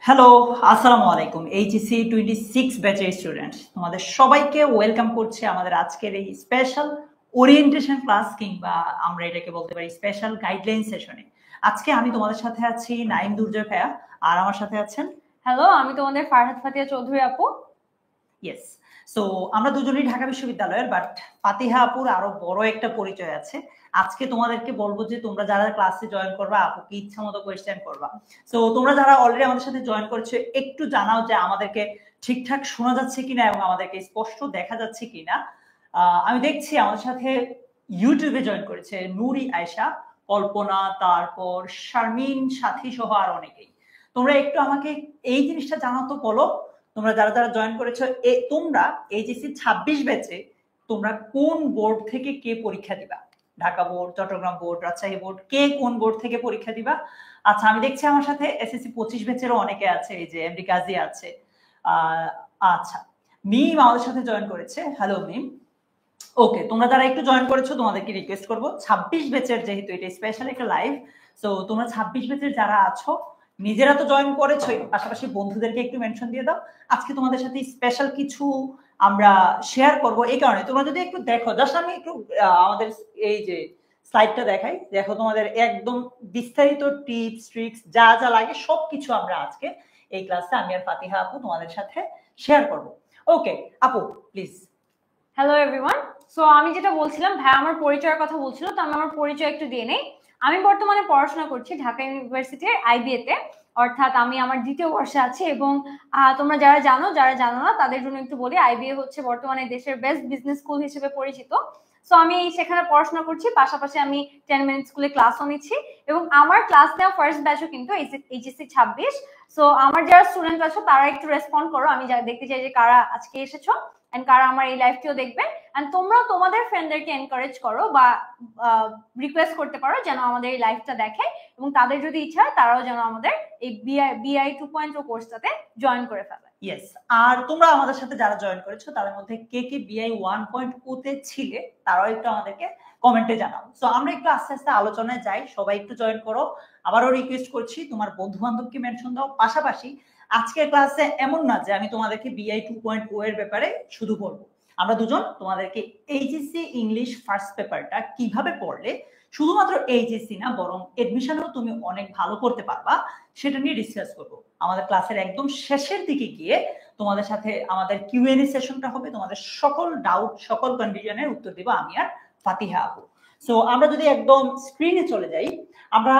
Hello, আসসালামু আলাইকুম। HSC 26 ব্যাচের স্টুডেন্ট তোমাদের সবাইকে ওয়েলকাম করছি আমাদের আজকের এই স্পেশাল ওরিয়েন্টেশন ক্লাস কিংবা আমরা এটাকে বলতে পারি স্পেশাল গাইডলাইন সেশনে। আজকে আমি তোমাদের সাথে আছি নাইম দুর্জয় ভাইয়া, আর আমার সাথে আছেন হ্যালো, আমি তোমাদের ফারহাদ ফাতিয়া চৌধুরী আপু। ইয়েস। সো আমরা দুজনেই ঢাকা বিশ্ববিদ্যালয়ের, বাট ফাতিহা আপুর আরো বড় একটা পরিচয় আছে। আজকে তোমাদেরকে বলবো যে তোমরা যারা ক্লাসে জয়েন করবা আপুকে ইচ্ছা মতো কোয়েশ্চেন করবা। সো তোমরা যারা অলরেডি আমাদের সাথে জয়েন করেছো একটু জানাও যে আমাদেরকে ঠিকঠাক শোনা যাচ্ছে কিনা এবং আমাদেরকে স্পষ্ট দেখা যাচ্ছে কিনা। আমি দেখছি আমাদের সাথে ইউটিউবে জয়েন করেছে নুরি আয়শা, কল্পনা, তারপর শারমিন, সাথী সহ আর অনেকেই। তোমরা একটু আমাকে এই জিনিসটা জানাও তো, বলো তোমরা যারা যারা জয়েন করেছো তোমরা এইচএসসি 26 ব্যাচে তোমরা কোন বোর্ড থেকে কে পরীক্ষা দিবা? Dhaka board, Chittagong board, Rajshahi board, কে কোন বোর্ড থেকে পরীক্ষা দিবা? আচ্ছা, আমি দেখছি আমার সাথে এসএসসি 25 ব্যাচেরও অনেকে আছে, এই যে এমডি কাজী আছে। আচ্ছা, মিম আমাদের সাথে জয়েন করেছে। হ্যালো মিম। ওকে, তোমরা যারা একটু জয়েন করেছো তোমাদেরকে রিকোয়েস্ট করবো 26 ব্যাচের, যেহেতু এটা স্পেশাল একটা লাইভ, সো তোমরা 26 ব্যাচের যারা আছো নিজেরা তো জয়েন করেছো, পাশাপাশি বন্ধুদেরকে একটু মেনশন দিয়ে দাও। আজকে তোমাদের সাথে স্পেশাল কিছু আমরা শেয়ার করব, এই কারণে তোমরা যদি একটু দেখো, জাস্ট আমি একটু আমাদের এই যে স্লাইডটা দেখাই, দেখো তোমাদের একদম বিস্তারিত টিপস ট্রিক্স যা যা লাগে সবকিছু আমরা আজকে এই ক্লাসে আমি আর ফাতিহা আপু তোমাদের সাথে শেয়ার করব। ওকে আপু, প্লিজ। Hello everyone. সো আমি যেটা বলছিলাম, ভাই আমার পরিচয়ের কথা বলছিল, তো আমি আমার পরিচয় একটু দিয়ে নেই। আমি বর্তমানে পড়াশোনা করছি ঢাকা ইউনিভার্সিটির আইবিএ তে, অর্থাৎ আমি আমার দ্বিতীয় বর্ষে আছি। এবং তোমরা যারা জানো না তাদের জন্য একটু বলি, আইবিএ হচ্ছে বর্তমানে দেশের বেস্ট বিজনেস স্কুল হিসেবে পরিচিত। সো আমি সেখানে পড়াশোনা করছি, পাশাপাশি আমি 10 মিনিট স্কুলে ক্লাসও নিচ্ছি। এবং আমার ক্লাস নেওয়া ফার্স্ট ব্যাচও কিন্তু এইচএসসি 26। সো আমার যারা স্টুডেন্ট আছো তারা একটু রেসপন্ড করো, আমি দেখতে চাই যে কারা আজকে এসেছো এন্ড কারা আমার এই লাইভটিও দেখবে। এন্ড তোমরাও তোমাদের ফ্রেন্ডদেরকে এনকারেজ করো বা রিকোয়েস্ট করতে পারো যেন আমাদের এই লাইভটা দেখে, এবং তাদের যদি ইচ্ছা হয় তারাও যেন আমাদের এই বিআই 2.0 কোর্সটাতে জয়েন করে ফেলে। ইয়েস। আর তোমরা আমাদের সাথে যারা জয়েন করেছো তাদের মধ্যে কে কে বিআই 1.0 তে ছিলে তারাও একটু আমাদেরকে কমেন্টে জানাও। সো আমরা একটু আস্তে আস্তে আলোচনায় যাই, সবাই একটু জয়েন করো। আবারও রিকোয়েস্ট করছি তোমার বন্ধু বান্ধবকে মেনশন দাও। পাশাপাশি আজকের ক্লাসে এমন না যে আমি তোমাদেরকে বিআই 2.0 এর ব্যাপারে শুধু বলবো, আমরা দুজন তোমাদেরকে এইচএসসি ইংলিশ ফার্স্ট পেপারটা কিভাবে পড়লে শুধুমাত্র এইচএসসি না বরং এডমিশনও তুমি অনেক ভালো করতে পারবা সেটা নিয়ে ডিসকাস করবো। আমাদের ক্লাসের একদম শেষের দিকে গিয়ে তোমাদের সাথে আমাদের কিউএনএ সেশনটা হবে, তোমাদের সকল ডাউট সকল কনফিউশনের উত্তর দেবো আমি আর ফাতিহা আপু। সো আমরা যদি একদম স্ক্রিনে চলে যাই, আমরা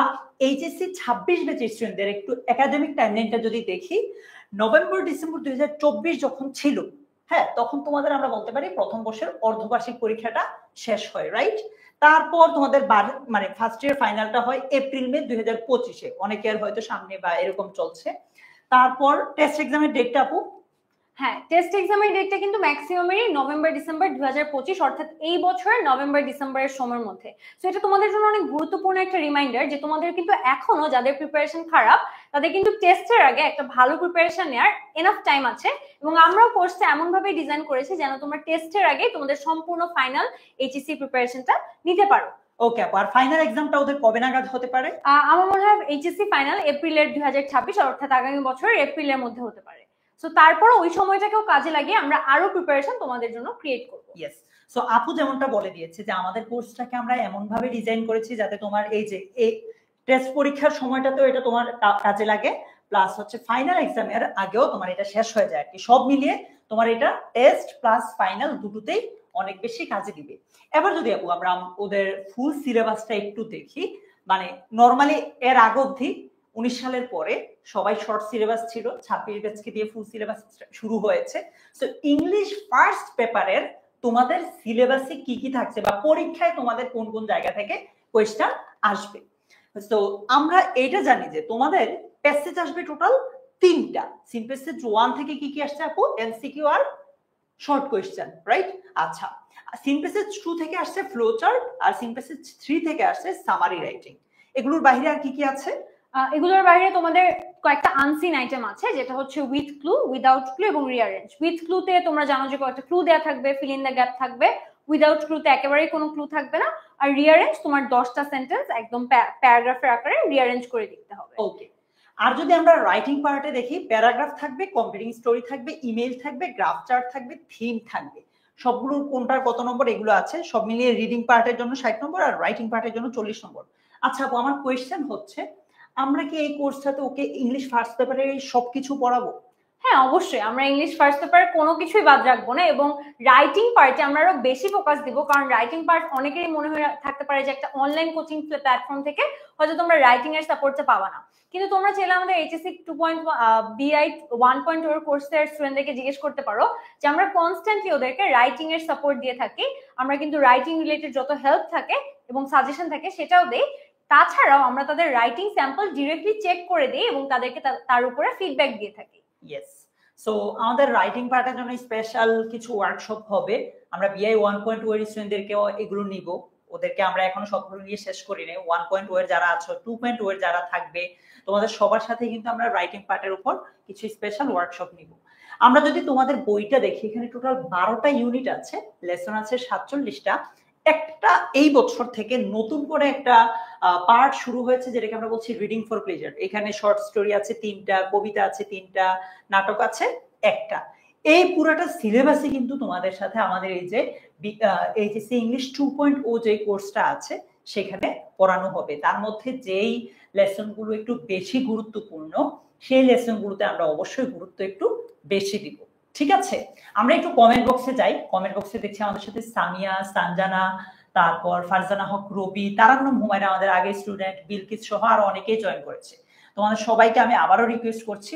এইচএসসি 26 ব্যাচের স্টুডেন্টদের একটু একাডেমিক টাইমলাইনটা যদি দেখি, নভেম্বর ডিসেম্বর 2024 যখন ছিল, হ্যাঁ তখন তোমাদের আমরা বলতে পারি প্রথম বর্ষের অর্ধবার্ষিক পরীক্ষাটা শেষ হয়, রাইট? তারপর তোমাদের মানে ফার্স্ট ইয়ার ফাইনালটা হয় এপ্রিল মে 2025-এ, অনেকের হয়তো সামনে বা এরকম চলছে। তারপর টেস্ট এক্সামের ডেটটা আপু? হ্যাঁ, টেস্ট এক্সামের ডেটটা কিন্তু ম্যাক্সিমামেরই নভেম্বর ডিসেম্বর 2025, অর্থাৎ এই বছরের নভেম্বর ডিসেম্বরের সময়ের মধ্যে। সো এটা তোমাদের জন্য অনেক গুরুত্বপূর্ণ একটা রিমাইন্ডার যে তোমাদের কিন্তু এখনো যাদের প্রিপারেশন খারাপ তাদের কিন্তু টেস্টের আগে একটা ভালো প্রিপারেশন নেওয়ার এনাফ টাইম আছে। এবং আমরাও কোর্সটা এমন ভাবে ডিজাইন করেছি যেন তোমরা টেস্টের আগে তোমাদের সম্পূর্ণ ফাইনাল এইচএসসি প্রিপারেশনটা নিতে পারো। ওকে আপু, আর ফাইনাল এক্সামটা ওদের কবে নাগাদ হতে পারে? আমার মনে হয় এইচএসসি ফাইনাল এপ্রিলের 2026, অর্থাৎ আগামী বছরের এপ্রিলের মধ্যে হতে পারে। সো তারপর ওই সময়টাকেও কাজে লাগিয়ে আমরা আরো প্রিপারেশন তোমাদের জন্য ক্রিয়েট করব। ইয়েস। সো আপু যেমনটা বলে দিয়েছে যে আমাদের কোর্সটাকে আমরা এমন ভাবে ডিজাইন করেছি যাতে তোমার এই যে টেস্ট পরীক্ষার সময়টাতেও এটা তোমার কাজে লাগে, প্লাস হচ্ছে ফাইনাল এক্সামের আগেও তোমার এটা শেষ হয়ে যায় আর কি। সব মিলিয়ে তোমার এটা টেস্ট প্লাস ফাইনাল দুটোতেই অনেক বেশি কাজে দিবে। এবার যদি আপু আমরা ওদের ফুল সিলেবাসটা একটু দেখি, মানে নর্মালি এর আগ অবধি 19 সালের পরে সবাই শর্ট সিলেবাস ছিল, 26 ব্যাচকে দিয়ে ফুল সিলেবাস শুরু হয়েছে। সো ইংলিশ ফার্স্ট পেপারের তোমাদের সিলেবাসে কি কি থাকছে বা পরীক্ষায় তোমাদের কোন কোন জায়গা থেকে কোয়েশ্চেন আসবে। তো আমরা এটা জানি যে তোমাদের প্যাসেজ আসবে টোটাল 3টা। সিম্পেসেজ 1 থেকে কি কি আসছে আপু? এমসিকিউ আর শর্ট কোয়েশ্চেন, রাইট? আচ্ছা, সিম্পেসেজ 2 থেকে আসছে ফ্লো চার্ট, আর সিম্পেসেজ 3 থেকে আসছে সামারি রাইটিং। এগুলোর বাইরে আর কি কি আছে? এগুলোর বাইরে তোমাদের কয়েকটা আনসিন আইটেম আছে, যেটা হচ্ছে উইথ ক্লু, উইদাউট ক্লু এবং রিঅ্যারেঞ্জ। উইথ ক্লুতে তোমরা জানো যে কয়েকটা ক্লু দেয়া থাকবে, ফিল ইন দ্য গ্যাপ থাকবে। উইদাউট ক্লুতে একেবারেই কোনো ক্লু থাকবে না। আর রিঅ্যারেঞ্জ তোমার 10টা সেন্টেন্স একদম প্যারাগ্রাফের আকারে রিঅ্যারেঞ্জ করে দিতে হবে। ওকে, আর যদি আমরা রাইটিং পার্টে দেখি, প্যারাগ্রাফ থাকবে, কম্পিটিং স্টোরি থাকবে, ইমেল থাকবে, গ্রাফ চার্ট থাকবে, থিম থাকবে, সবগুলোর কোনটার কত নম্বর এগুলো আছে। সব মিলিয়ে রিডিং পার্টের জন্য 60 নম্বর আর রাইটিং পার্টের জন্য 40 নম্বর। আচ্ছা আপু, আমার কোয়েশ্চেন হচ্ছে, আমরা কি এই কোর্সটাতে ওকে ইংলিশ ফার্স্ট পেপারে সবকিছু পড়াবো? হ্যাঁ অবশ্যই, আমরা ইংলিশ ফার্স্ট পেপারে কোনো কিছুই বাদ রাখবো না, এবং রাইটিং পার্টে আমরা আরো বেশি ফোকাস দিব, কারণ রাইটিং পার্ট অনেকেরই মনে হয়ে থাকতে পারে যে একটা অনলাইন কোচিং প্ল্যাটফর্ম থেকে হয়তো তোমরা রাইটিং এর সাপোর্টটা পাবা না, কিন্তু তোমরা চাইলে আমাদের এইচএসসি 1.0 এর কোর্সের স্টুডেন্টদেরকে জিজ্ঞেস করতে পারো যে আমরা কনস্ট্যান্টলি ওদেরকে রাইটিং এর সাপোর্ট দিয়ে থাকি। আমরা কিন্তু রাইটিং রিলেটেড যত হেল্প থাকে এবং সাজেশন থাকে সেটাও দেই। তাছাড়াও আমরা তাদের রাইটিং স্যাম্পল ডিরেক্টলি চেক করে দিই এবং তাদেরকে তার উপরে ফিডব্যাক দিয়ে থাকি। ইয়েস, সো আমাদের রাইটিং পার্টের জন্য স্পেশাল কিছু ওয়ার্কশপ হবে। আমরা বিআই 1.0 এর স্টুডেন্টদেরকেও এগুলো নিব। ওদেরকে আমরা এখনো সবগুলো নিয়ে শেষ করি নাই। 1.0 এর যারা আছো, 2.0 এর যারা থাকবে, তোমাদের সবার সাথে কিন্তু আমরা রাইটিং পার্টের উপর কিছু স্পেশাল ওয়ার্কশপ নিব। আমরা যদি তোমাদের বইটা দেখি, এখানে টোটাল 12টা ইউনিট আছে, লেসন আছে 47টা। একটা এই বছর থেকে নতুন করে একটা পার্ট শুরু হয়েছে, যেটাকে আমরা বলছি রিডিং ফর প্লেজার। এখানে শর্ট স্টোরি আছে 3টা, কবিতা আছে 3টা, নাটক আছে 1টা। এই পুরাটা সিলেবাসই কিন্তু তোমাদের সাথে আমাদের এই যে এইচএসসি ইংলিশ 2.0 যে কোর্সটা আছে সেখানে পড়ানো হবে। তার মধ্যে যেই লেসনগুলো একটু বেশি গুরুত্বপূর্ণ, সেই লেসনগুলোতে আমরা অবশ্যই গুরুত্ব একটু বেশি দিব। ঠিক আছে, আমরা একটু কমেন্ট বক্সে যাই। কমেন্ট বক্সে দেখছি আমাদের সাথে সামিয়া, সানজানা, তারপর ফারজানা হক, রবি, তারান্নুম হুমায়রা, আমাদের আগে স্টুডেন্ট, বিলকিস সহ আরো অনেকেই জয়েন করেছে। তোমাদের সবাইকে আমি আবারও রিকোয়েস্ট করছি,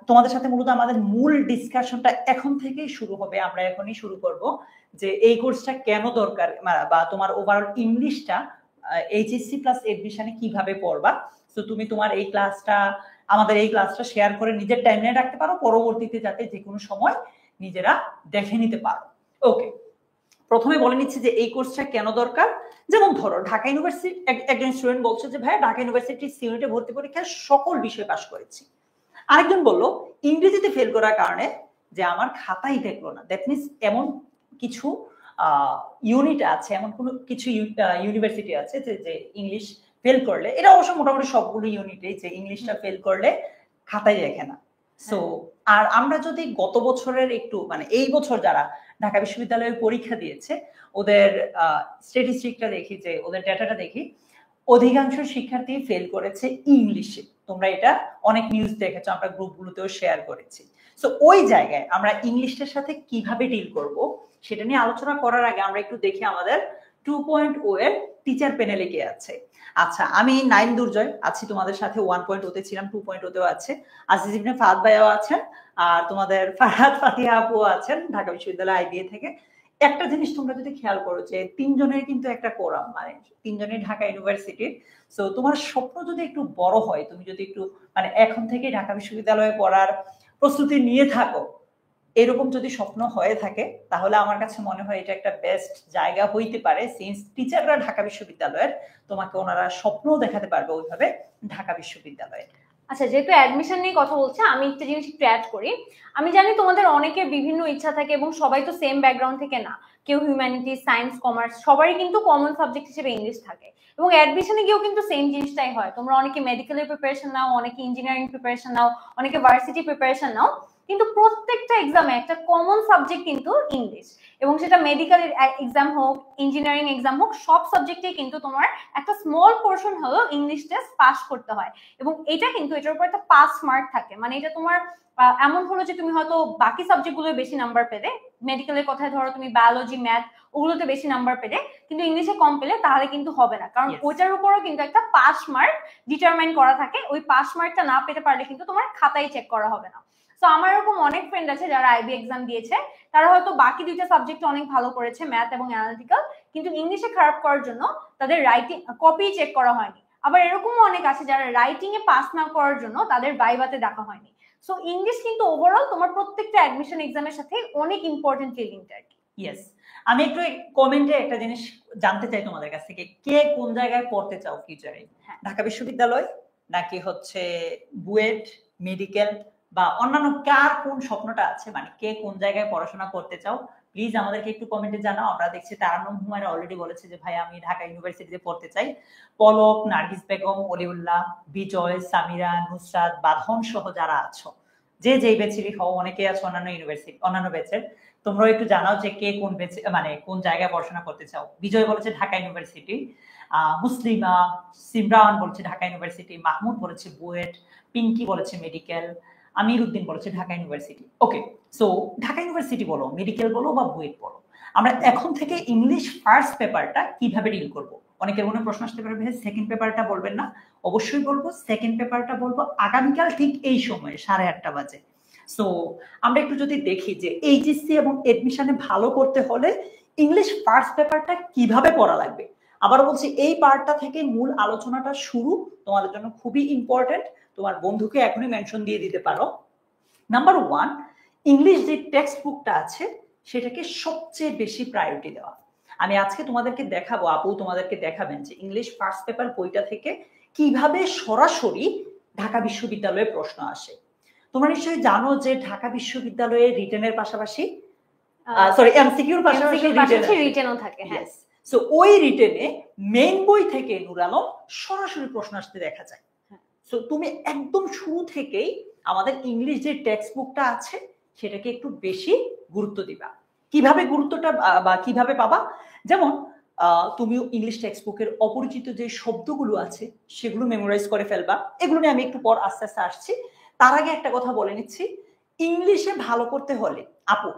তোমাদের সাথে মূলত আমাদের মূল ডিসকাশনটা এখন থেকেই শুরু হবে। আমরা এখনই শুরু করব যে এই কোর্সটা কেন দরকার, বা তোমার ওভারঅল ইংলিশটা এইচএসসি প্লাস এডমিশনে কিভাবে পড়বা। তো তুমি তোমার এই ক্লাসটা, আমাদের এই ক্লাসটা শেয়ার করে নিজের টাইমলাইনে রাখতে পারো, পরবর্তীতে যাতে যে কোনো সময় নিজেরা দেখে নিতে পারো। ওকে, প্রথমে বলে নিচ্ছি যে এই কোর্সটা কেন দরকার। যেমন ধরো ঢাকা ইউনিভার্সিটি একজন স্টুডেন্ট বলছে যে ভাই ঢাকা ইউনিভার্সিটির সিউনিটে ভর্তি পরীক্ষায় সকল বিষয় পাশ করেছি। আরেকজন বললো ইংরেজিতে ফেল করার কারণে যে আমার খাতাই দেখলো না। দ্যাট মিনস এমন কিছু ইউনিট আছে, এমন কোনো কিছু ইউনিভার্সিটি আছে যে ইংলিশ ফেল করলে, এটা অবশ্য মোটামুটি সবগুলো ইউনিটে, যে ইংলিশটা ফেল করলে খাতায় লেখে না। সো আর আমরা যদি গত বছরের একটু মানে এই বছর যারা ঢাকা বিশ্ববিদ্যালয়ে পরীক্ষা দিয়েছে ওদের স্ট্যাটিস্টিকটা দেখি, যে ওদের ডেটাটা দেখি, অধিকাংশ শিক্ষার্থী ফেল করেছে ইংলিশে। তোমরা এটা অনেক নিউজ দেখেছো, আমরা গ্রুপগুলোতেও শেয়ার করেছি। সো ওই জায়গায় আমরা ইংলিশটার সাথে কিভাবে ডিল করব সেটা নিয়ে আলোচনা করার আগে আমরা একটু দেখি আমাদের 2.0 এর টিচার প্যানেলে কে আছে। আচ্ছা, আমি নাইম দুর্জয় আছি তোমাদের সাথে, 1.0 তে ছিলাম, 2.0 তেও আছে। আজিজ ইবনে ফাহাদ ভাইয়াও আছেন, আর তোমাদের ফারহাদ ফাতিহা আপুও আছেন ঢাকা বিশ্ববিদ্যালয় আইবিএ থেকে। একটা জিনিস তোমরা যদি খেয়াল করো যে 3 জনের কিন্তু একটা কোরাম, মানে 3 জনের ঢাকা ইউনিভার্সিটির। সো তোমার স্বপ্ন যদি একটু বড় হয়, তুমি যদি একটু মানে এখন থেকে ঢাকা বিশ্ববিদ্যালয়ে পড়ার প্রস্তুতি নিয়ে থাকো, এরকম যদি স্বপ্ন হয়ে থাকে, তাহলে আমার কাছে মনে হয় এটা একটা বেস্ট জায়গা হইতে পারে। সিন্স টিচাররা ঢাকা বিশ্ববিদ্যালয়ের, তোমাকে ওনারা স্বপ্নও দেখাতে পারবে ওইভাবে ঢাকা বিশ্ববিদ্যালয়ে। আচ্ছা, যেহেতু অ্যাডমিশন নিয়ে কথা বলছে, আমি একটা জিনিস একটু অ্যাড করি। আমি জানি তোমাদের অনেকের বিভিন্ন ইচ্ছা থাকে এবং সবাই তো সেম ব্যাকগ্রাউন্ড থেকে না, কেউ হিউম্যানিটি, সায়েন্স, কমার্স, সবারই কিন্তু কমন সাবজেক্ট হিসেবে ইংলিশ থাকে, এবং অ্যাডমিশনে গিয়েও কিন্তু সেম জিনিসটাই হয়। তোমরা অনেকে মেডিকেলের প্রিপারেশন নাও, অনেকে ইঞ্জিনিয়ারিং প্রিপারেশন নাও, অনেকে ভার্সিটি প্রিপারেশন নাও, কিন্তু প্রত্যেকটা এক্সামে একটা কমন সাবজেক্ট কিন্তু ইংলিশ। এবং সেটা মেডিকেল এক্সাম হোক, ইঞ্জিনিয়ারিং এক্সাম হোক, সব সাবজেক্টেই কিন্তু তোমার একটা স্মল পোর্শন হলেও ইংলিশ টেস্ট পাস করতে হয়। এবং এটা কিন্তু এটার উপর একটা পাস মার্ক থাকে, মানে এটা তোমার এমন হলো যে তুমি হয়তো বাকি সাবজেক্টগুলো বেশি নাম্বার পেলে, মেডিকেলের কথায় ধরো তুমি বায়োলজি, ম্যাথ ওগুলোতে বেশি নাম্বার পেলে, কিন্তু ইংলিশে কম পেলে, তাহলে কিন্তু হবে না, কারণ ওইটার উপরও কিন্তু একটা পাস মার্ক ডিটারমাইন করা থাকে। ওই পাস মার্কটা না পেতে পারলে কিন্তু তোমার খাতায় চেক করা হবে না। তো আমার এরকম অনেক ফ্রেন্ড আছে যারা আইবি এক্সাম দিয়েছে, তারা হয়তো বাকি দুইটা সাবজেক্ট অনেক ভালো করেছে, ম্যাথ এবং অ্যানালিটিক্যাল, কিন্তু ইংলিশে খারাপ করার জন্য তাদের রাইটিং কপি চেক করা হয়নি। আবার এরকমও অনেক আছে যারা রাইটিং এ পাস না করার জন্য তাদের ভাইভাতে দেখা হয়নি। সো ইংলিশ কিন্তু ওভারঅল তোমার প্রত্যেকটা অ্যাডমিশন এক্সামের সাথে অনেক ইম্পর্টেন্টলি লিংকড আর কি। ইয়েস, আমি একটু কমেন্টে একটা জিনিস জানতে চাই তোমাদের কাছ থেকে, কে কোন জায়গায় পড়তে চাও ফিউচারে? ঢাকা বিশ্ববিদ্যালয় নাকি হচ্ছে বুয়েট, মেডিকেল, বা অন্যান্য কার কোন স্বপ্নটা আছে, মানে কে কোন জায়গায় পড়াশোনা করতে চাও প্লিজ আমাদেরকে একটু কমেন্টে জানাও। আমরা দেখছি তারান্নুম হুমায়রা অলরেডি বলেছে যে ভাই আমি ঢাকা ইউনিভার্সিটিতে পড়তে চাই। পলক, নার্গিস বেগম, অলিউল্লাহ, বিজয়, সামিরা, নুসরাত, বাঁধন সহ যারা আছো, যে যেই ব্যাচেরই হও, অনেকেই আছো অন্যান্য ইউনিভার্সিটি অন্যান্য ব্যাচের, তোমরা একটু জানাও যে কে কোন ব্যাচে মানে কোন জায়গায় পড়াশোনা করতে চাও। বিজয় বলেছে ঢাকা ইউনিভার্সিটি, মুসলিমা, সিমরান বলেছে ঢাকা ইউনিভার্সিটি, মাহমুদ বলেছে বুয়েট, পিঙ্কি বলেছে মেডিকেল, আমির উদ্দিন বলেছে ঢাকা ইউনিভার্সিটি। ওকে, সো ঢাকা ইউনিভার্সিটি বলো, মেডিকেল বলো বা বুয়েট বলো, আমরা এখন থেকে ইংলিশ ফার্স্ট পেপারটা কিভাবে ডিল করব? অনেকের মনে প্রশ্ন আসতে পারে ভাই সেকেন্ড পেপারটা বলবেন না? অবশ্যই বলবো, সেকেন্ড পেপারটা বলবো আগামীকাল ঠিক এই সময়ে 8:30 বাজে। সো আমরা একটু যদি দেখি যে এইচএসসি এবং এডমিশনে ভালো করতে হলে ইংলিশ ফার্স্ট পেপারটা কিভাবে পড়া লাগবে। আবার বলছি, এই পার্টটা থেকে মূল আলোচনাটা শুরু, তোমাদের জন্য খুবই ইম্পর্টেন্ট। তোমার বন্ধুকে এখনই মেনশন দিয়ে দিতে পারো। নাম্বার 1, ইংলিশ যে টেক্সট বুকটা আছে সেটাকে সবচেয়ে বেশি প্রায়োরিটি দেওয়া। আমি আজকে তোমাদেরকে দেখাবো, আপু তোমাদেরকে দেখাবেন যে ইংলিশ ফার্স্ট পেপার বইটা থেকে কিভাবে সরাসরি ঢাকা বিশ্ববিদ্যালয়ে প্রশ্ন আসে। তোমরা নিশ্চয়ই জানো যে ঢাকা বিশ্ববিদ্যালয়ে রিটেনের পাশাপাশি এমসিকিউর পাশাপাশি রিটেনও থাকে। হ্যাঁ, সো ওই রিটেনে মেইন বই থেকে নূর আলম সরাসরি প্রশ্ন আসতে দেখা যায়। সো তুমি একদম শুরু থেকেই আমাদের ইংলিশ যে টেক্সট বুকটা আছে সেটাকে একটু বেশি গুরুত্ব দিবা। কিভাবে গুরুত্বটা বা কিভাবে পাবা? যেমন তুমি ইংলিশ টেক্সট বুকের অপরিচিত যে শব্দগুলো আছে সেগুলো মেমোরাইজ করে ফেলবা। এগুলো নিয়ে আমি একটু পর আস্তে আস্তে আসছি। তার আগে একটা কথা বলে নিচ্ছি, ইংলিশে ভালো করতে হলে আপু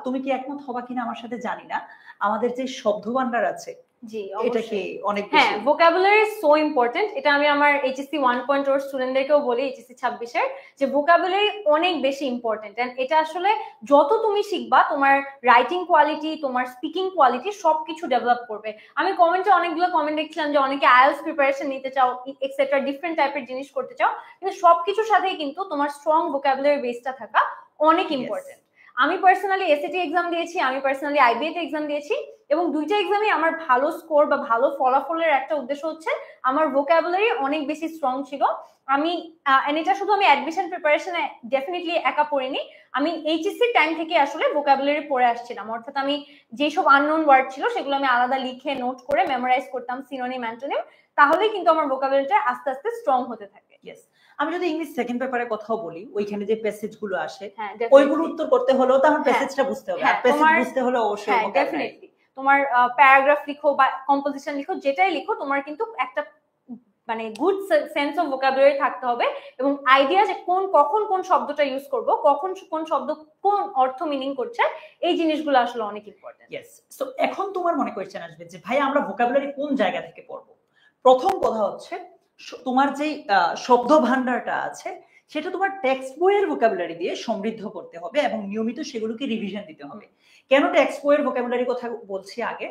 তুমি কি একমত হবা কিনা আমার সাথে জানি না, আমাদের যে শব্দ ভান্ডার আছে জি এটা কি অনেক বেশি? হ্যাঁ, ভোকাবুলারি সো ইম্পর্টেন্ট। এটা আমি আমার এইচএসসি 1.0 স্টুডেন্টদেরকেও বলি, এইচএসসি 26 এর, যে ভোকাবুলারি অনেক বেশি ইম্পর্টেন্ট। এন্ড এটা আসলে যত তুমি শিখবা তোমার রাইটিং কোয়ালিটি, তোমার স্পিকিং কোয়ালিটি সবকিছু ডেভেলপ করবে। আমি কমেন্টে অনেকগুলো কমেন্ট দেখছিলাম যে অনেকে আইএলটিএস প্রিপারেশন নিতে চাও, এক্সেট্রা ডিফারেন্ট টাইপের জিনিস করতে চাও, কিন্তু সবকিছুর সাথেই কিন্তু তোমার স্ট্রং ভোকাবুলারি বেসটা থাকা অনেক ইম্পর্টেন্ট। আমি পার্সোনালি এসএটি এক্সাম দিয়েছি, আমি পার্সোনালি আইবিএ তে এক্সাম দিয়েছি, এবং দুইটা এক্সামে আমার ভালো স্কোর বা ভালো ফলাফলের একটা উদ্দেশ্য হচ্ছে আমার ভোকাবুলারি অনেক বেশি স্ট্রং ছিল। আমি এটা শুধু আমি অ্যাডমিশন প্রিপারেশনে ডেফিনেটলি একা পড়িনি, আমি এইচএসসি টাইম থেকে আসলে ভোকাবুলারি পড়ে আসছিলাম। অর্থাৎ আমি যেসব আননোন ওয়ার্ড ছিল সেগুলো আমি আলাদা লিখে নোট করে মেমোরাইজ করতাম, সিনোনিম অ্যান্টোনিম, তাহলেই কিন্তু আমার ভোকাবুলারিটা আস্তে আস্তে স্ট্রং হতে থাকে। ইয়েস, আমি যদি ইংলিশ সেকেন্ড পেপারের কথাও বলি, ওইখানে যে প্যাসেজ গুলো আসে ওইগুলো উত্তর করতে হলেও তো আমার প্যাসেজটা বুঝতে হবে, আর প্যাসেজ বুঝতে হলে অবশ্যই ডেফিনেটলি তোমার প্যারাগ্রাফ লিখো বা কম্পোজিশন লিখো, যেটাই লিখো তোমার কিন্তু একটা মানে গুড সেন্স অফ ভোকাবুলারি থাকতে হবে, এবং আইডিয়া যে কখন কোন শব্দটা ইউজ করব, কখন কোন শব্দ কোন অর্থ মিনিং করছে, এই জিনিসগুলো আসলে অনেক ইম্পর্টেন্ট। ইয়েস, সো এখন তোমার মনে কোয়েশ্চেন আসবে যে ভাই আমরা ভোকাবুলারি কোন জায়গা থেকে পড়বো? প্রথম কথা হচ্ছে তোমার যে শব্দ ভান্ডারটা আছে সেটা তোমার টেক্সট বইয়ের ভোকাবুলারি দিয়ে সমৃদ্ধ করতে হবে এবং নিয়মিত সেগুলোকে রিভিশন দিতে হবে। কেন টেক্সট বইয়ের ভোকাবুলারি কথা বলছি আগে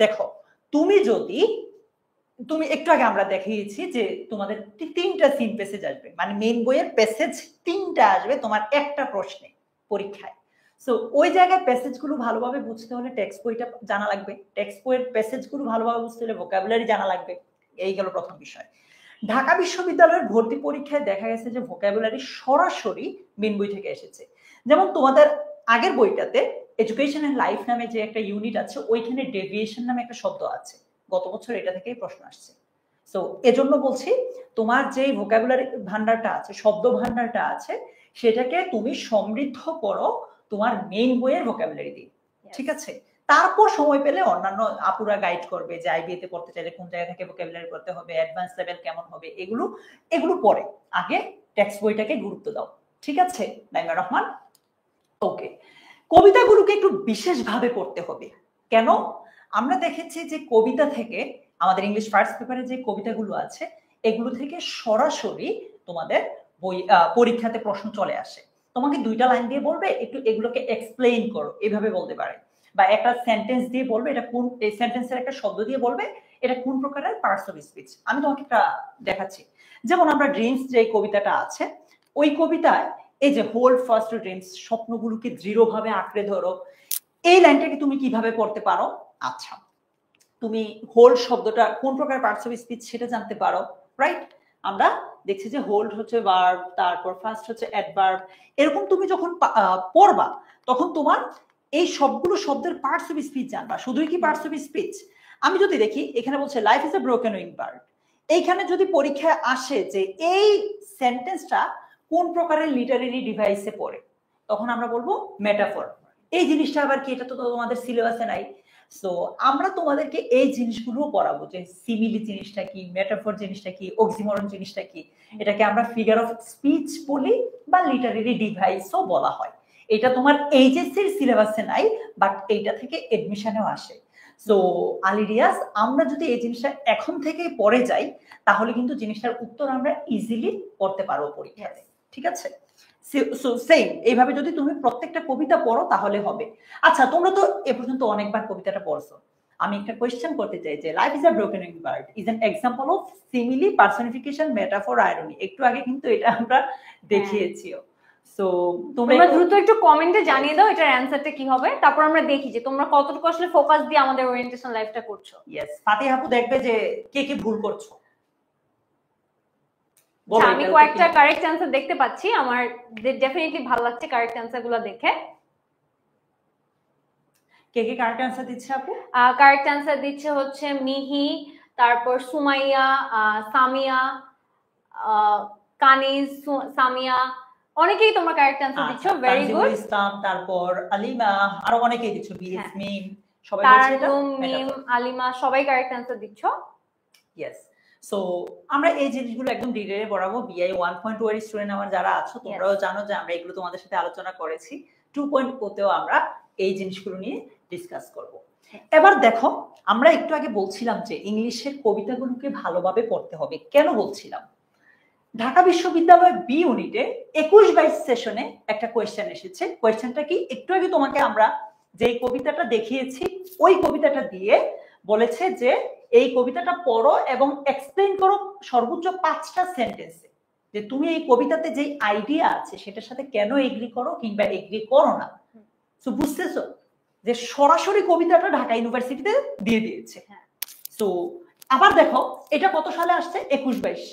দেখো, তুমি একটু আগে আমরা দেখিয়েছি যে তোমাদের 3টা সিন প্যাসেজ আসবে, মানে মেইন বইয়ের প্যাসেজ 3টা আসবে তোমার একটা প্রশ্নে পরীক্ষায়। সো ওই জায়গায় প্যাসেজ গুলো ভালোভাবে বুঝতে হলে টেক্সট বইটা জানা লাগবে, টেক্সট বইয়ের প্যাসেজ গুলো ভালোভাবে বুঝতে হলে ভোকাবুলারি জানা লাগবে। এই গেল প্রথম বিষয়। ঢাকা বিশ্ববিদ্যালয়ের ভর্তি পরীক্ষায় দেখা গেছে যে ভোকাবুলারি সরাসরি মেইন বই থেকে এসেছে। যেমন তোমাদের আগের বইটাতে এডুকেশন এন্ড লাইফ নামে যে একটা ইউনিট আছে, ওইখানে ডেভিয়েশন নামে একটা শব্দ আছে, গত বছর এটা থেকেই প্রশ্ন আসছে। সো এজন্য বলছি তোমার যে ভোকাবুলারি ভান্ডারটা আছে, শব্দ ভান্ডারটা আছে, সেটাকে তুমি সমৃদ্ধ করো তোমার মেইন বইয়ের ভোকাবুলারি দিয়ে, ঠিক আছে? তারপর সময় পেলে অন্যান্য আপুরা গাইড করবে যে আইবিএ তে পড়তে চাইলে কোন জায়গা থেকে ভোকাবুলারি করতে হবে, অ্যাডভান্স লেভেল কেমন হবে, এগুলো পরে, আগে টেক্সট বইটাকে গুরুত্ব দাও, ঠিক আছে নাইমা রহমান? ওকে, কবিতাগুলোকে একটু বিশেষভাবে পড়তে হবে। কেন? আমরা দেখেছি যে কবিতা থেকে আমাদের ইংলিশ ফার্স্ট পেপারে যে কবিতাগুলো আছে এগুলো থেকে সরাসরি তোমাদের বই পরীক্ষাতে প্রশ্ন চলে আসে। তোমাকে 2টা লাইন দিয়ে বলবে একটু এগুলোকে এক্সপ্লেইন করো, এভাবে বলতে পারে, বা একটা সেন্টেন্স দিয়ে বলবে এটা কোন, এই সেন্টেন্সের একটা শব্দ দিয়ে বলবে এটা কোন প্রকারের পার্টস অফ স্পিচ। আমি তোমাকে একটা দেখাচ্ছি, যেমন আমরা ড্রিমস যে কবিতাটা আছে, ওই কবিতায় এই যে হোল্ড ফাস্ট ড্রিমস, স্বপ্নগুলোকে দৃঢ়ভাবে আঁকড়ে ধরো, এই লাইনটাকে তুমি কিভাবে পড়তে পারো? আচ্ছা, তুমি হোল্ড শব্দটা কোন প্রকার পার্টস অফ স্পিচ সেটা জানতে পারো, রাইট? আমরা দেখছি যে হোল্ড হচ্ছে ভার্ব, তারপর ফার্স্ট হচ্ছে অ্যাডভার্ব। এরকম তুমি যখন পড়বা তখন তোমার এই সবগুলো শব্দের পার্টস অফ স্পিচ জানবা। শুধুই কি পার্টস অফ স্পিচ? আমি যদি দেখি এখানে বলছে life is a broken wing bird, এইখানে যদি পরীক্ষায় আসে যে এই সেন্টেন্সটা কোন প্রকারের লিটারেরি ডিভাইসে পড়ে, তখন আমরা বলবো মেটাফর। এই জিনিসটা আবার কি, এটা তো তোমাদের সিলেবাসে নাই। সো আমরা তোমাদেরকে এই জিনিসগুলো পড়াবো যে সিমিলি জিনিসটা কি, মেটাফর জিনিসটা কি, অক্সিমরন জিনিসটা কি। এটাকে আমরা ফিগার অফ স্পিচ বলি বা লিটারেরি ডিভাইসও বলা হয়। এটা তোমার এইচএসসির সিলেবাসে নাই, বাট এইটা থেকে এডমিশনেও আসে। সো আলিরিয়াস, আমরা যদি এই জিনিসটা এখন থেকেই পড়ে যাই তাহলে কিন্তু জিনিসটার উত্তর আমরা ইজিলি করতে পারবো পরীক্ষায়। ঠিক আছে? সো সেম এইভাবে যদি তুমি প্রত্যেকটা কবিতা পড়ো তাহলে হবে। আচ্ছা, তোমরা তো এ পর্যন্ত অনেকবার কবিতাটা পড়ছো। আমি একটা কোয়েশ্চেন করতে চাই যে life is a broken wing bird is an example of simile, personification, metaphor, irony. একটু আগে কিন্তু এটা আমরা দেখিয়েছিও। সো তোমরা দ্রুত একটু কমেন্টে জানিয়ে দাও এটার অ্যানসারটা কি হবে, তারপর আমরা দেখি যে তোমরা কতটুকু আসলে ফোকাস দিয়ে আমাদের ওরিয়েন্টেশন লাইফটা করছো। ইয়েস, ফাতিহা আপু দেখবে যে কে কে ভুল করছো। আমি কয়েকটা কারেক্ট অ্যানসার দেখতে পাচ্ছি, আমার ডেফিনেটলি ভালো লাগছে কারেক্ট অ্যানসারগুলো দেখে। কে কে কারেক্ট অ্যানসার দিচ্ছে আপু? কারেক্ট অ্যানসার দিচ্ছে হচ্ছে মিহি, তারপর সুমাইয়া, সামিয়া, কানিজ, সামিয়া, অনেকেই তোমরা কারেক্ট অ্যানসার দিচ্ছ। Very good. ইসলাম, তারপর আলিমা, আরো অনেকেই দিচ্ছ, বিএস মিম, সবাই বলছে এটা মিম, আলিমা, সবাই কারেক্ট অ্যানসার দিচ্ছ। ইয়েস। সো আমরা এই জিনিসগুলো একদম ডিটেইলে পড়াবো। বিআই 1.0 এর স্টুডেন্ট আমার যারা আছো, তোমরাও জানো যে আমরা এগুলো তোমাদের সাথে আলোচনা করেছি। 2.0 তেও আমরা এই জিনিসগুলো নিয়ে ডিসকাস করব। এবার দেখো, আমরা একটু আগে বলছিলাম যে ইংলিশের কবিতাগুলোকে ভালোভাবে পড়তে হবে। কেন বলছিলাম? ঢাকা বিশ্ববিদ্যালয় বি ইউনিটে 21-22 সেশনে একটা কোয়েশ্চেন এসেছে। কোয়েশ্চেনটা কি, একটু আগে তোমাকে আমরা যে কবিতাটা দেখিয়েছি ওই কবিতাটা দিয়ে বলেছে যে এই কবিতাটা পড়ো এবং এক্সপ্লেইন করো সর্বোচ্চ 5টা সেন্টেন্সে, যে তুমি এই কবিতাতে যে আইডিয়া আছে সেটার সাথে কেন এগ্রি করো কিংবা এগ্রি করো না। তো বুঝতেছো যে সরাসরি কবিতাটা ঢাকা ইউনিভার্সিটিতে দিয়ে দিয়েছে। তো আবার দেখো এটা কত সালে আসছে, 21-22।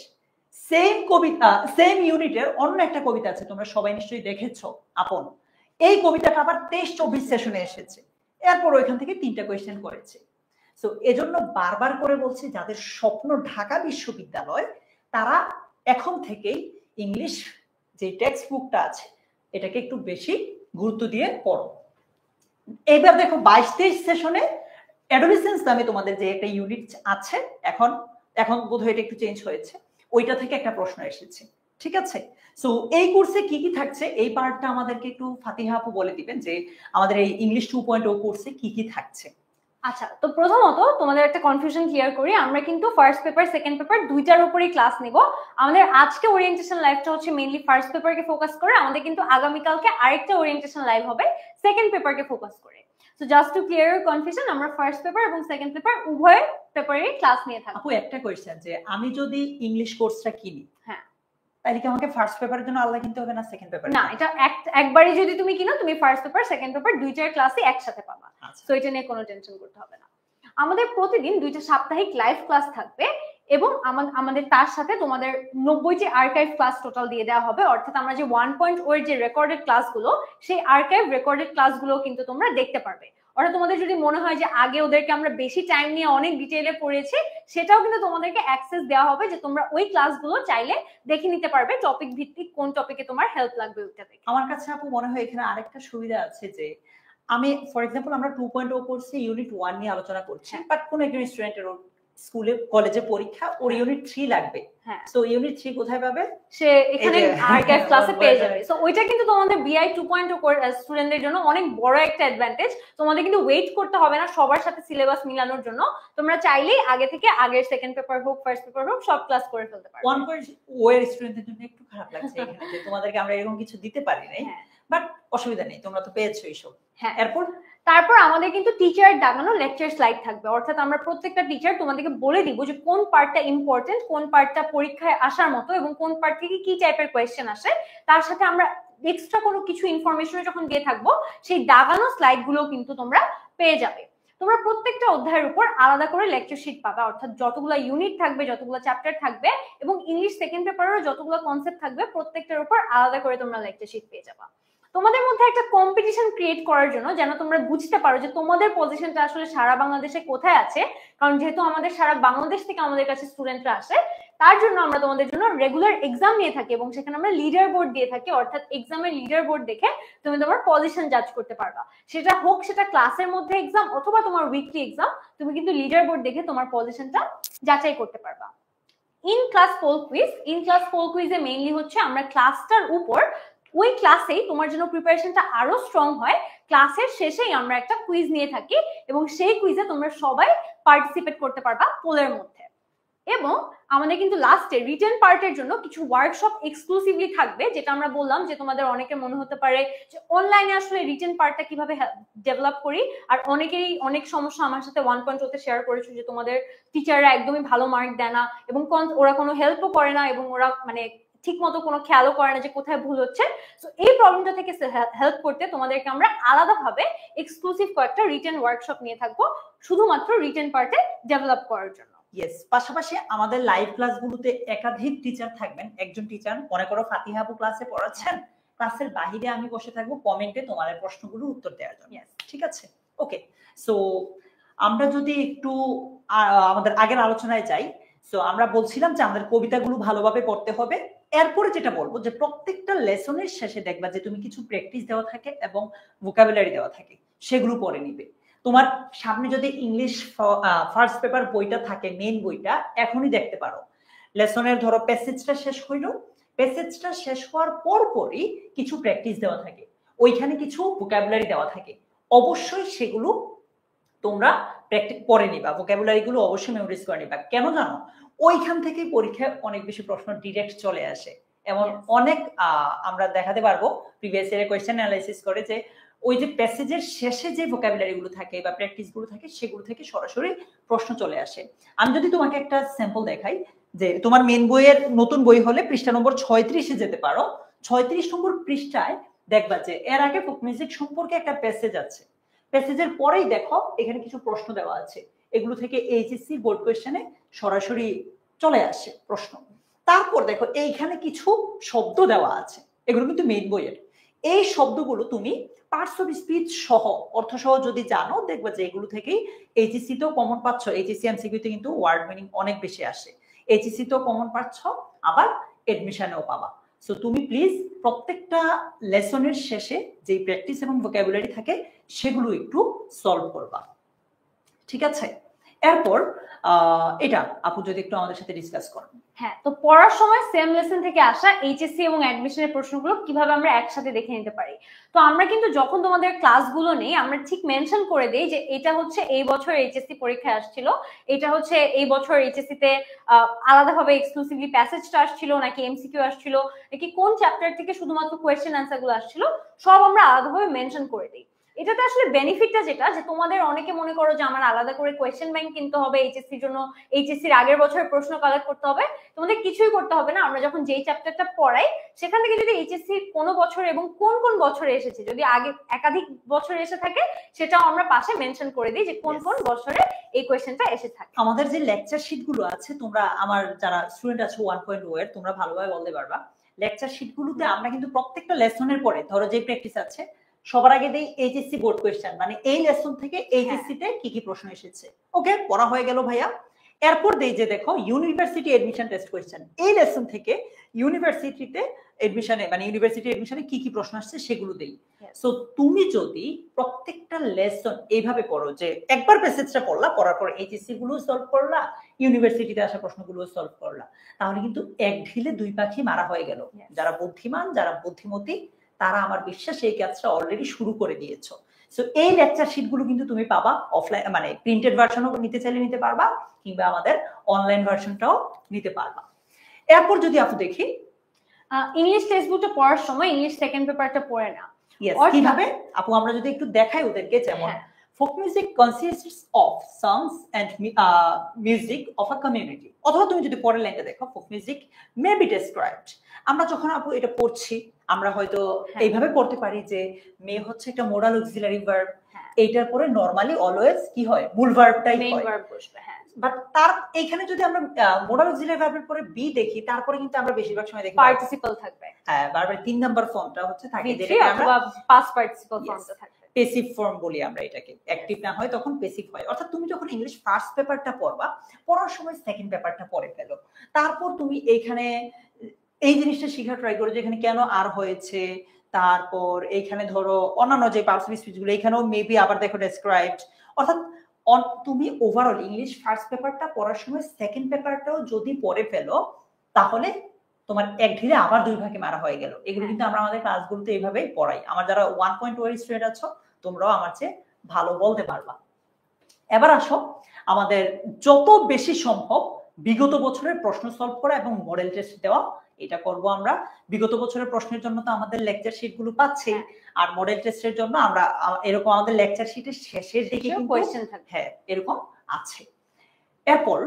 সেম কবিতা, সেম ইউনিটের অন্য একটা কবিতা আছে, তোমরা সবাই নিশ্চয়ই দেখেছো, আপন। এই কবিতাটা আবার 23-24 সেশনে এসেছে। এরপর ওইখান থেকে 3টা কোয়েশ্চেন করেছে। সো এজন্য বারবার করে বলছি, যাদের স্বপ্ন ঢাকা বিশ্ববিদ্যালয়, তারা এখন থেকেই ইংলিশ যে টেক্সট বুকটা আছে এটাকে একটু বেশি গুরুত্ব দিয়ে পড়ো। এবার দেখো 22-23 সেশনে অ্যাডোলেসেন্স নামে তোমাদের যে একটা ইউনিট আছে, এখন বোধহয় এটা একটু চেঞ্জ হয়েছে, ওইটা থেকে একটা প্রশ্ন এসেছে। ঠিক আছে? সো এই কোর্সে কি কি থাকছে এই পার্টটা আমাদেরকে একটু ফাতিহা আপু বলে দিবেন যে আমাদের এই ইংলিশ 2.0 কোর্সে কি কি থাকছে। আচ্ছা, তো প্রথমত তোমাদের একটা কনফিউশন ক্লিয়ার করি, আমরা কিন্তু ফার্স্ট পেপার সেকেন্ড পেপার দুইটার উপরেই ক্লাস নিব। আমাদের আজকে ওরিয়েন্টেশন লাইভটা হচ্ছে মেইনলি ফার্স্ট পেপারকে ফোকাস করে, আমাদের কিন্তু আগামীকালকে আরেকটা ওরিয়েন্টেশন লাইভ হবে সেকেন্ড পেপারকে ফোকাস করে। So just to clear your confusion, আমরা ফার্স্ট পেপার এবং সেকেন্ড পেপার উভয় পেপারেরই ক্লাস নিয়ে থাকবো। আপু একটা কোয়েশ্চেন, যে আমি যদি ইংলিশ কোর্সটা কিনি, হ্যাঁ, তাহলে কি আমাকে ফার্স্ট পেপারের জন্য আলাদা কিনতে হবে না সেকেন্ড পেপার? না, এটা একবারই যদি তুমি কিনো, তুমি ফার্স্ট পেপার সেকেন্ড পেপার দুইটার ক্লাসই একসাথে পাবা। সো এটা নিয়ে কোনো টেনশন করতে হবে না। আমাদের প্রতিদিন 2টা সাপ্তাহিক লাইভ ক্লাস থাকবে এবং আমাদের তার সাথে তোমাদের 90টি আর্কাইভ ক্লাস টোটাল দিয়ে দেওয়া হবে। অর্থাৎ আমরা যে 1.0 এর যে রেকর্ডেড ক্লাসগুলো, সেই আর্কাইভ রেকর্ডেড ক্লাসগুলো কিন্তু তোমরা দেখতে পারবে। অর্থাৎ তোমাদের যদি মনে হয় যে আগে ওদেরকে আমরা বেশি টাইম নিয়ে অনেক ডিটেইলে পড়েছি, সেটাও কিন্তু তোমাদেরকে অ্যাক্সেস দেওয়া হবে, যে তোমরা ওই ক্লাসগুলো চাইলে দেখে নিতে পারবে টপিক ভিত্তিক, কোন টপিকে তোমার হেল্প লাগবে ওইটা দেখে। আমার কাছে আপু মনে হয় এখানে আরেকটা সুবিধা আছে, যে আমি ফর এক্সাম্পল আমরা 2.0 কোর্সে ইউনিট 1 নিয়ে আলোচনা করছি, বাট কোন একজন স্টুডেন্টের স্কুলে কলেজে পরীক্ষা, ওর ইউনিট 3 লাগবে। সো ইউনিট 3 কোথায় পাবে? সে এখানে আর্কাইভ ক্লাসে পেয়ে যাবে। সো ওইটা কিন্তু তোমাদের বিআই 2.0 স্টুডেন্টদের জন্য অনেক বড় একটা অ্যাডভান্টেজ। তোমাদের কিন্তু ওয়েট করতে হবে না সবার সাথে সিলেবাস মিলানোর জন্য। তোমরা চাইলেই আগে থেকে আগের সেকেন্ড পেপার হোক ফার্স্ট পেপার হোক সব ক্লাস করে ফেলতে পারবে। 1.0 এর স্টুডেন্টদের জন্য একটু খারাপ লাগছে এখানে যে তোমাদেরকে আমরা এরকম কিছু দিতে পারি নাই, বাট অসুবিধা নেই, তোমরা তো পেয়েছো এইসব। হ্যাঁ, তারপর আমাদের কিন্তু টিচার দাগানো লেকচার স্লাইড থাকবে। অর্থাৎ আমরা প্রত্যেকটা টিচার তোমাদেরকে বলে দিব যে কোন পার্টটা ইম্পর্টেন্ট, কোন পার্টটা পরীক্ষায় আসার মতো এবং কোন পার্ট থেকে কি টাইপের কোয়েশ্চেন আসে। তার সাথে আমরা এক্সট্রা কোনো কিছু ইনফরমেশন যখন দিয়ে থাকবো, সেই দাগানো স্লাইড গুলো কিন্তু তোমরা পেয়ে যাবে। তোমরা প্রত্যেকটা অধ্যায়ের উপর আলাদা করে লেকচার শিট পাবে, অর্থাৎ যতগুলো ইউনিট থাকবে, যতগুলো চ্যাপ্টার থাকবে এবং ইংলিশ সেকেন্ড পেপারেরও যতগুলো কনসেপ্ট থাকবে, প্রত্যেকটার উপর আলাদা করে তোমরা লেকচার শিট পেয়ে যাবা। তোমাদের মধ্যে একটা কম্পিটিশন ক্রিয়েট করার জন্য, যেন তোমরা বুঝতে পারো যে তোমাদের পজিশনটা আসলে সারা বাংলাদেশে কোথায় আছে, কারণ যেহেতু আমাদের সারা বাংলাদেশ থেকে আমাদের কাছে স্টুডেন্টরা আসে, তার জন্য আমরা তোমাদের জন্য রেগুলার এক্সাম নিয়ে থাকি এবং সেখানে আমরা লিডার বোর্ড দিয়ে থাকি। অর্থাৎ এক্সামের লিডার বোর্ড দেখে তুমি তোমার পজিশন জাজ করতে পারবা। সেটা হোক সেটা ক্লাসের মধ্যে এক্সাম অথবা তোমার উইকলি এক্সাম, তুমি কিন্তু লিডার বোর্ড দেখে তোমার পজিশনটা যাচাই করতে পারবা। ইন ক্লাস পোল কুইজে মেইনলি হচ্ছে আমরা ক্লাসটার উপর, ওই ক্লাসেই তোমার জন্য প্রিপারেশনটা আরো স্ট্রং হয়, ক্লাসের শেষেই আমরা একটা কুইজ নিয়ে থাকি এবং সেই কুইজে তোমরা সবাই পার্টিসিপেট করতে পারবা পোলের মধ্যে। এবং আমাদের কিন্তু লাস্টে রিটেন পার্টের জন্য কিছু ওয়ার্কশপ এক্সক্লুসিভলি থাকবে, যেটা আমরা বললাম যে তোমাদের অনেকের মনে হতে পারে যে অনলাইনে আসলে রিটেন পার্টটা কিভাবে ডেভেলপ করি, আর অনেকেরই অনেক সমস্যা আমার সাথে 1.0 তে শেয়ার করেছো যে তোমাদের টিচাররা একদমই ভালো মার্ক দেয় না এবং ওরা কোনো হেল্পও করে না এবং ওরা মানে ঠিক মতো কোনো খেয়ালও করে না যে কোথায় ভুল হচ্ছে। তো এই প্রবলেমটা থেকে হেল্প করতে তোমাদেরকে আমরা আলাদাভাবে এক্সক্লুসিভ কয়েকটা রিটেন ওয়ার্কশপ নিয়ে থাকবো শুধুমাত্র রিটেন পার্টে ডেভেলপ করার জন্য। ইয়েস, পাশাপাশি আমাদের লাইভ ক্লাসগুলোতে একাধিক টিচার থাকবেন। একজন টিচার মনে করো ফাতিহা আপু ক্লাসে পড়াচ্ছেন, ক্লাসের বাহিরে আমি বসে থাকবো কমেন্টে তোমাদের প্রশ্নগুলো উত্তর দেওয়ার জন্য। ঠিক আছে, ওকে। সো আমরা যদি একটু আমাদের আগের আলোচনায় যাই, সো আমরা বলছিলাম যে আমাদের কবিতাগুলো ভালোভাবে পড়তে হবে। এরপরে যেটা বলবো যে প্রত্যেকটা লেসনের শেষে দেখবা যে তুমি কিছু প্র্যাকটিস দেওয়া থাকে এবং ভোকাবুলারি দেওয়া থাকে, সেগুলো পড়ে নিবে। তোমার সামনে যদি ইংলিশ ফার্স্ট পেপার বইটা থাকে, মেইন বইটা এখনই দেখতে পারো। লেসনের ধরো প্যাসেজটা শেষ হইলো, প্যাসেজটা শেষ হওয়ার পরপরই কিছু প্র্যাকটিস দেওয়া থাকে, ওইখানে কিছু ভোকাবুলারি দেওয়া থাকে। অবশ্যই সেগুলো তোমরা প্র্যাকটিস করে নিবা, ভোকাবুলারি গুলো অবশ্যই মেমোরাইজ করে নিবা। কেন জানো? ওইখান থেকেই পরীক্ষায় অনেক বেশি প্রশ্ন ডিরেক্ট চলে আসে। এমন অনেক আমরা দেখাতে পারবো প্রিভিয়াস ইয়ারের কোয়েশ্চেন অ্যানালাইসিস করে যে ওই যে প্যাসেজের শেষে যে ভোকাবুলারি গুলো থাকে বা প্র্যাকটিস গুলো থাকে, সেগুলো থেকে সরাসরি প্রশ্ন চলে আসে। আমি যদি তোমাকে একটা স্যাম্পল দেখাই, যে তোমার মেন বইয়ের নতুন বই হলে পৃষ্ঠা নম্বর 36-এ যেতে পারো। 36 নম্বর পৃষ্ঠায় দেখবা যে এর আগে ফোক মিউজিক সম্পর্কে একটা প্যাসেজ আছে, প্যাসেজের পরেই দেখো এখানে কিছু প্রশ্ন দেওয়া আছে। এগুলো থেকে এইচএসসি বোর্ড কোয়েশ্চেনে সরাসরি চলে আসে প্রশ্ন। তারপর দেখো এইখানে কিছু শব্দ দেওয়া আছে, এগুলো কিন্তু মেইন বইয়ের। এই শব্দগুলো তুমি পার্টস অফ স্পিচ সহ, অর্থ সহ যদি জানো, দেখবা যে এগুলো থেকেই এইচএসসি তেও কমন পাচ্ছ। এইচএসসি এমসিকিউতে কিন্তু ওয়ার্ড মিনিং অনেক বেশি আসে, এইচএসসি তেও কমন পাচ্ছ, আবার এডমিশনেও পাবা। সো তুমি প্লিজ প্রত্যেকটা লেসনের শেষে যে প্র্যাকটিস এবং ভোকাবুলারি থাকে সেগুলো একটু সলভ করবা, ঠিক আছে? এরপর এটা আপু যদি একটু আমাদের সাথে ডিসকাস করেন। হ্যাঁ, তো পড়ার সময় সেম লেসন থেকে আসা এইচএসসি এবং অ্যাডমিশনের প্রশ্নগুলো কিভাবে আমরা একসাথে দেখে নিতে পারি। তো আমরা কিন্তু যখন তোমাদের ক্লাসগুলো নেই, আমরা ঠিক মেনশন করে দেই যে এটা হচ্ছে এই বছর এইচএসসি পরীক্ষায় আসছিল, এটা হচ্ছে এই বছর এইচএসসি তে আলাদাভাবে এক্সক্লুসিভলি প্যাসেজটা আসছিল, নাকি এমসিকিউ আসছিল, নাকি কোন চ্যাপ্টার থেকে শুধুমাত্র কোয়েশ্চেন অ্যান্সার গুলো আসছিল, সব আমরা আলাদাভাবে মেনশন করে দিই। এটাতে আসলে বেনিফিটটা যেটা, যে তোমাদের অনেকে মনে করো যে আমার আলাদা করে কোয়েশ্চেন ব্যাংক কিনতে হবে এইচএসসির জন্য, এইচএসসির আগের বছরের প্রশ্ন কালেক্ট করতে হবে। তোমাদের কিছুই করতে হবে না। আমরা যখন যেই চ্যাপ্টারটা পড়াই সেখান থেকে যদি এইচএসসি কোন বছর এবং কোন কোন বছরে এসেছে, যদি আগে একাধিক বছরে এসে থাকে, সেটাও আমরা পাশে মেনশন করে দিই যে কোন কোন বছরে এই কোয়েশ্চেনটা এসে থাকে। আমাদের যে লেকচার শিট গুলো আছে, তোমরা আমার যারা স্টুডেন্ট আছে 1.0 এর, তোমরা ভালোভাবে বলতে পারবা, লেকচার শিট গুলোতে আমরা কিন্তু প্রত্যেকটা লেসনের পরে ধরো যে প্র্যাকটিস আছে সবার আগে দেই এইচএসসি বোর্ড কোয়েশ্চেন, মানে এই লেসন থেকে এইচএসসি তে কি কি প্রশ্ন এসেছে। ওকে, পড়া হয়ে গেল ভাইয়া। এরপর দেই যে দেখো ইউনিভার্সিটি এডমিশন টেস্ট কোয়েশ্চেন, এই লেসন থেকে ইউনিভার্সিটিতে এডমিশনে মানে ইউনিভার্সিটি এডমিশনে কি কি প্রশ্ন আসছে সেগুলো দেই। সো তুমি যদি প্রত্যেকটা লেসন এইভাবে পড়ো, যে একবার প্যাসেজটা পড়লা, পড়ার পর এইচএসসি গুলো সলভ করলা, ইউনিভার্সিটিতে আসা প্রশ্নগুলো সলভ করলা, তাহলে কিন্তু এক ঢিলে দুই পাখি মারা হয়ে গেল। যারা বুদ্ধিমান, যারা বুদ্ধিমতী, তারা আমার বিশ্বাস এই কাজটা অলরেডি শুরু করে দিয়েছো। সো এই লেকচার শিট গুলো কিন্তু তুমি পাবা অফলাইন, মানে প্রিন্টেড ভার্সনও নিতে চাইলে নিতে পারবা, কিংবা আমাদের অনলাইন ভার্সনটাও নিতে পারবা। এরপর যদি আপু দেখি ইংলিশ টেক্সট বুকটা পড়ার সময় ইংলিশ সেকেন্ড পেপারটা পড়ে না। কিভাবে আপু আমরা যদি একটু দেখাই ওদেরকে, যেমন folk music consists of songs and music of a community, অথবা তুমি যদি পরের লাইনটা দেখো, folk music may be described। আমরা যখন আপু এটা পড়ছি, আমরা হয়তো এইভাবে পড়তে পারি যে মে হচ্ছে একটা মোডাল অক্সিলারি ভার্ব, এইটার পরে নরমালি অলওয়েজ কি হয়, মূল ভার্বটাই মেইন হয়। ভার্ব বসবে। হ্যাঁ, বাট তার এইখানে যদি আমরা মোডাল অক্সিলারি ভার্বের পরে বি দেখি, তারপরে কিন্তু আমরা বেশিরভাগ সময় দেখি পার্টিসিপল থাকবে। হ্যাঁ, ভার্বের 3 নাম্বার ফর্মটা হচ্ছে থাকে, V3 যেটাকে আমরা অথবা পাস্ট পার্টিসিপল ফর্মটা থাকবে। পেসিভ ফর্ম বলি আমরা এটাকে। অ্যাক্টিভ না হয় তখন পেসিভ হয়। অর্থাৎ তুমি যখন ইংলিশ ফার্স্ট পেপারটা পড়বা, পড়ার সময় সেকেন্ড পেপারটা পড়ে ফেলো। তারপর তুমি এইখানে এই জিনিসটা শেখার ট্রাই করো যে এখানে কেন আর হয়েছে, তারপর এইখানে ধরো অন্যান্য যে পার্টস অফ স্পিচ গুলো এখানেও মেবি আবার দেখো ডেসক্রাইবড। অর্থাৎ তুমি ওভারঅল ইংলিশ ফার্স্ট পেপারটা পড়ার সময় সেকেন্ড পেপারটাও যদি পড়ে ফেলো, তাহলে তোমার এক ঢিলে আবার 2 ভাগে মারা হয়ে গেল। এগুলো কিন্তু আমরা আমাদের ক্লাসগুলোতে এইভাবেই পড়াই। আমার যারা 1.0 এর স্টুডেন্ট আছো, তোমরাও আমার চেয়ে ভালো বলতে পারবা। এবার আসো, আমাদের যত বেশি সম্ভব বিগত বছরের প্রশ্ন সলভ করা এবং মডেল টেস্ট দেওয়া, এটা করব আমরা। বিগত বছরের প্রশ্নের জন্য তো আমাদের লেকচার শিট গুলো পাচ্ছি, আর মডেল টেস্টের জন্য আমরা এরকম আমাদের লেকচার শিটের শেষের দিকে কিন্তু কোশ্চেন থাকে। হ্যাঁ, এরকম আছে। এরপর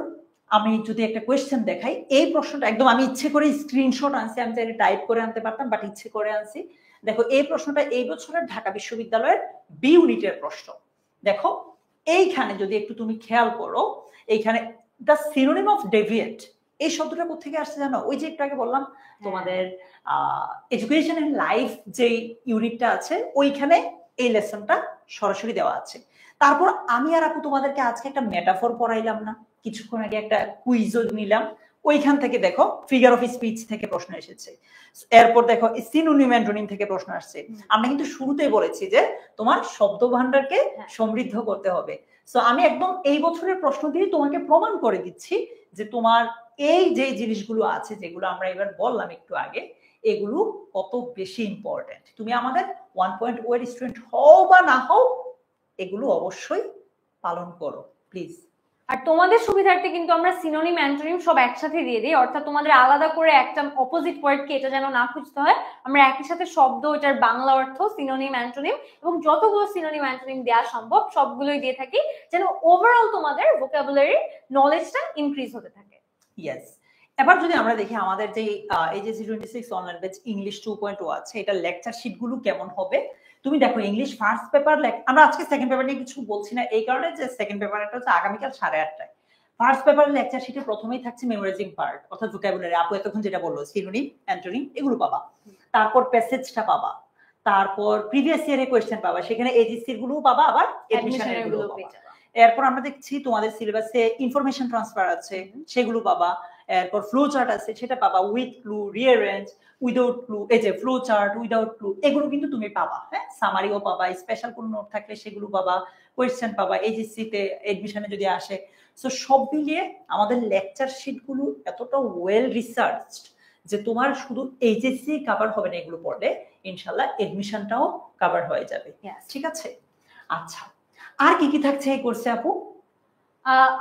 আমি যদি একটা কোয়েশ্চেন দেখাই, এই প্রশ্নটা একদম আমি ইচ্ছে করে স্ক্রিনশট আনছি, আমি চাইলে টাইপ করে আনতে পারতাম, বাট ইচ্ছে করে আনছি। দেখো, এই প্রশ্নটা এই বছরের ঢাকা বিশ্ববিদ্যালয়ের বি ইউনিটের প্রশ্ন। দেখো, এইখানে যদি একটু তুমি খেয়াল করো, এইখানে দ্য সিনোনিম অফ ডেভিয়েট, এই শব্দটা কোথা থেকে আসছে জানো? ওই যে একটু আগে বললাম তোমাদের এডুকেশন এন্ড লাইফ যে ইউনিটটা আছে, ওইখানে এই লেসনটা সরাসরি দেওয়া আছে। তারপর আমি আর আপু তোমাদেরকে আজকে একটা মেটাফর পড়াইলাম না, কিছুক্ষণ আগে একটা কুইজও নিলাম, ওইখান থেকে দেখো ফিগার অফ স্পিচ থেকে প্রশ্ন এসেছে। এরপর দেখো সিনোনিম অ্যান্টোনিম থেকে প্রশ্ন আসছে। আমরা কিন্তু শুরুতেই বলেছি যে তোমার শব্দ ভান্ডারকে সমৃদ্ধ করতে হবে। সো আমি একদম এই বছরের প্রশ্ন দিয়ে তোমাকে প্রমাণ করে দিচ্ছি যে তোমার এই যে জিনিসগুলো আছে, যেগুলো আমরা এবার বললাম একটু আগে, এগুলো কত বেশি ইম্পর্টেন্ট। তুমি আমাদের 1.0 এর স্টুডেন্ট হও বা না হও, এগুলো অবশ্যই পালন করো প্লিজ। আর তোমাদের সুবিধার্থে কিন্তু আমরা সিনোনিম অ্যান্টোনিম সব একসাথে দিয়ে দিই, অর্থাৎ তোমাদের আলাদা করে একটা অপোজিট ওয়ার্ডকে এটা যেন না খুঁজতে হয়। আমরা একই সাথে শব্দ, এটার বাংলা অর্থ, সিনোনিম অ্যান্টোনিম এবং যতগুলো সিনোনিম অ্যান্টোনিম দেওয়া সম্ভব সবগুলোই দিয়ে থাকি, যেন ওভারঅল তোমাদের ভোকাবুলারি নলেজটা ইনক্রিজ হতে থাকে। ইয়েস। এবার যদি আমরা দেখি আমাদের যে এইচএসসি 26 অনলাইন ব্যাচ ইংলিশ 2.0 আছে, এটা লেকচার শিটগুলো কেমন হবে। তুমি দেখো, ইংলিশ ফার্স্ট পেপার, আমরা আজকে সেকেন্ড পেপার নিয়ে কিছু বলছি না, এই কারণে যে সেকেন্ড পেপারটা হচ্ছে আগামীকাল 8:30টায়। ফার্স্ট পেপারের লেকচার শিটে প্রথমেই থাকছে মেমোরাইজিং পার্ট, অর্থাৎ ভোকাবুলারি, আপু এতক্ষণ যেটা বললো সিনোনিম অ্যান্টোনিম এগুলো পাবা। তারপর প্যাসেজটা পাবা, তারপর প্রিভিয়াস ইয়ারের কোয়েশ্চেন পাবা, সেখানে এজিসির গুলো পাবা, আবার এডমিশনের গুলো পাবা। এরপর আমরা দেখছি তোমাদের সিলেবাসে ইনফরমেশন ট্রান্সফার আছে, সেগুলো পাবা। এরপর ফ্লো চার্ট আছে, সেটা পাবা, with clue, rearrange, without clue, এই যে ফ্লো চার্ট, উইদাউট ক্লু, এগুলো কিন্তু তুমি পাবা। হ্যাঁ, সামারিও পাবা, স্পেশাল কোনো নোট থাকলে সেগুলো পাবা, কোয়েশ্চেন পাবা এজিসি তে এডমিশনে যদি আসে। সো সব মিলিয়ে আমাদের লেকচার শিটগুলো এতটা ওয়েল রিসার্চড যে তোমার শুধু এইচএসসি কভার হবে না, এগুলো পড়লে ইনশাআল্লাহ এডমিশনটাও কভার হয়ে যাবে। ঠিক আছে, আচ্ছা আর কি কি থাকছে এই কোর্সে আপু?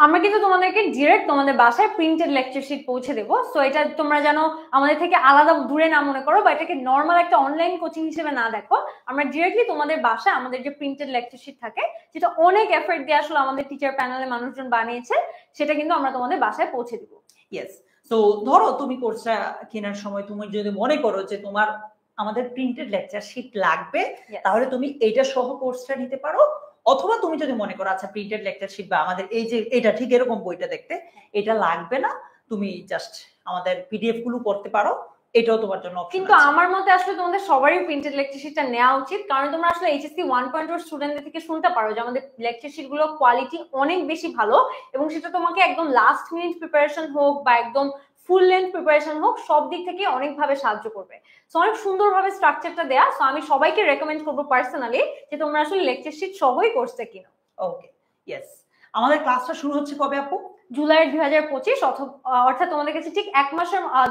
আমরা কিন্তু তোমাদেরকে ডিরেক্ট তোমাদের বাসায় প্রিন্টেড লেকচার শিট পৌঁছে দেবো। সো এটা তোমরা যেন আমাদের থেকে আলাদা দূরে না মনে করো, বা এটাকে নর্মাল একটা অনলাইন কোচিং হিসেবে না দেখো। আমরা ডিরেক্টলি তোমাদের বাসায় আমাদের যে প্রিন্টেড লেকচার শিট থাকে, যেটা অনেক এফর্ট দিয়ে আসলে আমাদের টিচার প্যানেলে মানুষজন বানিয়েছে, সেটা কিন্তু আমরা তোমাদের বাসায় পৌঁছে দিব। ইয়েস। তো ধরো তুমি কোর্সটা কেনার সময় তুমি যদি মনে করো যে তোমার আমাদের প্রিন্টেড লেকচার শিট লাগবে, তাহলে তুমি এইটা সহ কোর্সটা নিতে পারো। অথবা তুমি যদি মনে করো আচ্ছা প্রিন্টেড লেকচার শিট বা আমাদের এই যে এটা ঠিক এরকম বইটা দেখতে এটা লাগবে না, তুমি জাস্ট আমাদের পিডিএফ গুলো করতে পারো, এটাও তোমার জন্য অপশন আছে। কিন্তু আমার মতে আসলে তোমাদের সবারই প্রিন্টেড লেকচার শিটটা নেওয়া উচিত, কারণ তোমরা আসলে এইচএসসি 1.0 স্টুডেন্টদের থেকে শুনতে পারো যে আমাদের লেকচার শিটগুলো কোয়ালিটি অনেক বেশি ভালো, এবং সেটা তোমাকে একদম লাস্ট মিনিট প্রিপারেশন হোক বা একদম ফুল লেন্থ প্রিপারেশন হোক, সব দিক থেকে অনেকভাবে সাহায্য করবে। সো অনেক সুন্দরভাবে স্ট্রাকচারটা দেয়া। সো আমি সবাইকে রেকমেন্ড করবো পার্সোনালি যে তোমরা আসলে লেকচার শিট সহই কোর্সটা কিনো। ওকে, ইয়েস। আমাদের ক্লাসটা শুরু হচ্ছে কবে আপু? জুলাইয়ের 2025, অর্থাৎ তোমাদের কাছে ঠিক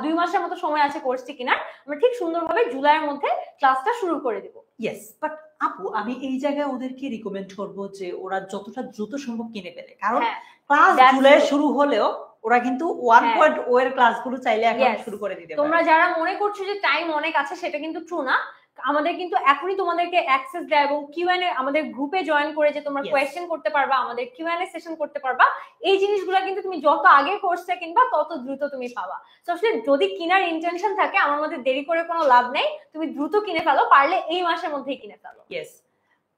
2 মাসের মতো সময় আছে কোর্সটি কেনার। আমরা ঠিক সুন্দরভাবে জুলাইয়ের মধ্যে ক্লাসটা শুরু করে দেব। ইয়েস, বাট আপু আমি এই জায়গায় ওদেরকে রিকমেন্ড করব যে ওরা যতটা দ্রুত সম্ভব কিনে ফেলে, কারণ ক্লাস জুলাই শুরু হলেও ওরা কিন্তু 1.0 এর ক্লাসগুলো চাইলে এখন শুরু করে দিতে পারে। তোমরা যারা মনে করছো যে টাইম অনেক আছে, সেটা কিন্তু ট্রু না। আমাদের কিন্তু এখনই তোমাদেরকে অ্যাক্সেস দেয় এবং কিউএনএ আমাদের গ্রুপে জয়েন করে যে তোমরা কোয়েশ্চেন করতে পারবা, আমাদের কিউএনএ সেশন করতে পারবা। এই জিনিসগুলো কিন্তু তুমি যত আগে কোর্সটা কিনবা তত দ্রুত তুমি পাবা। তো আসলে যদি কেনার ইন্টেনশন থাকে, আমার মধ্যে দেরি করে কোনো লাভ নেই, তুমি দ্রুত কিনে ফেলো, পারলে এই মাসের মধ্যেই কিনে ফেলো। ইয়েস,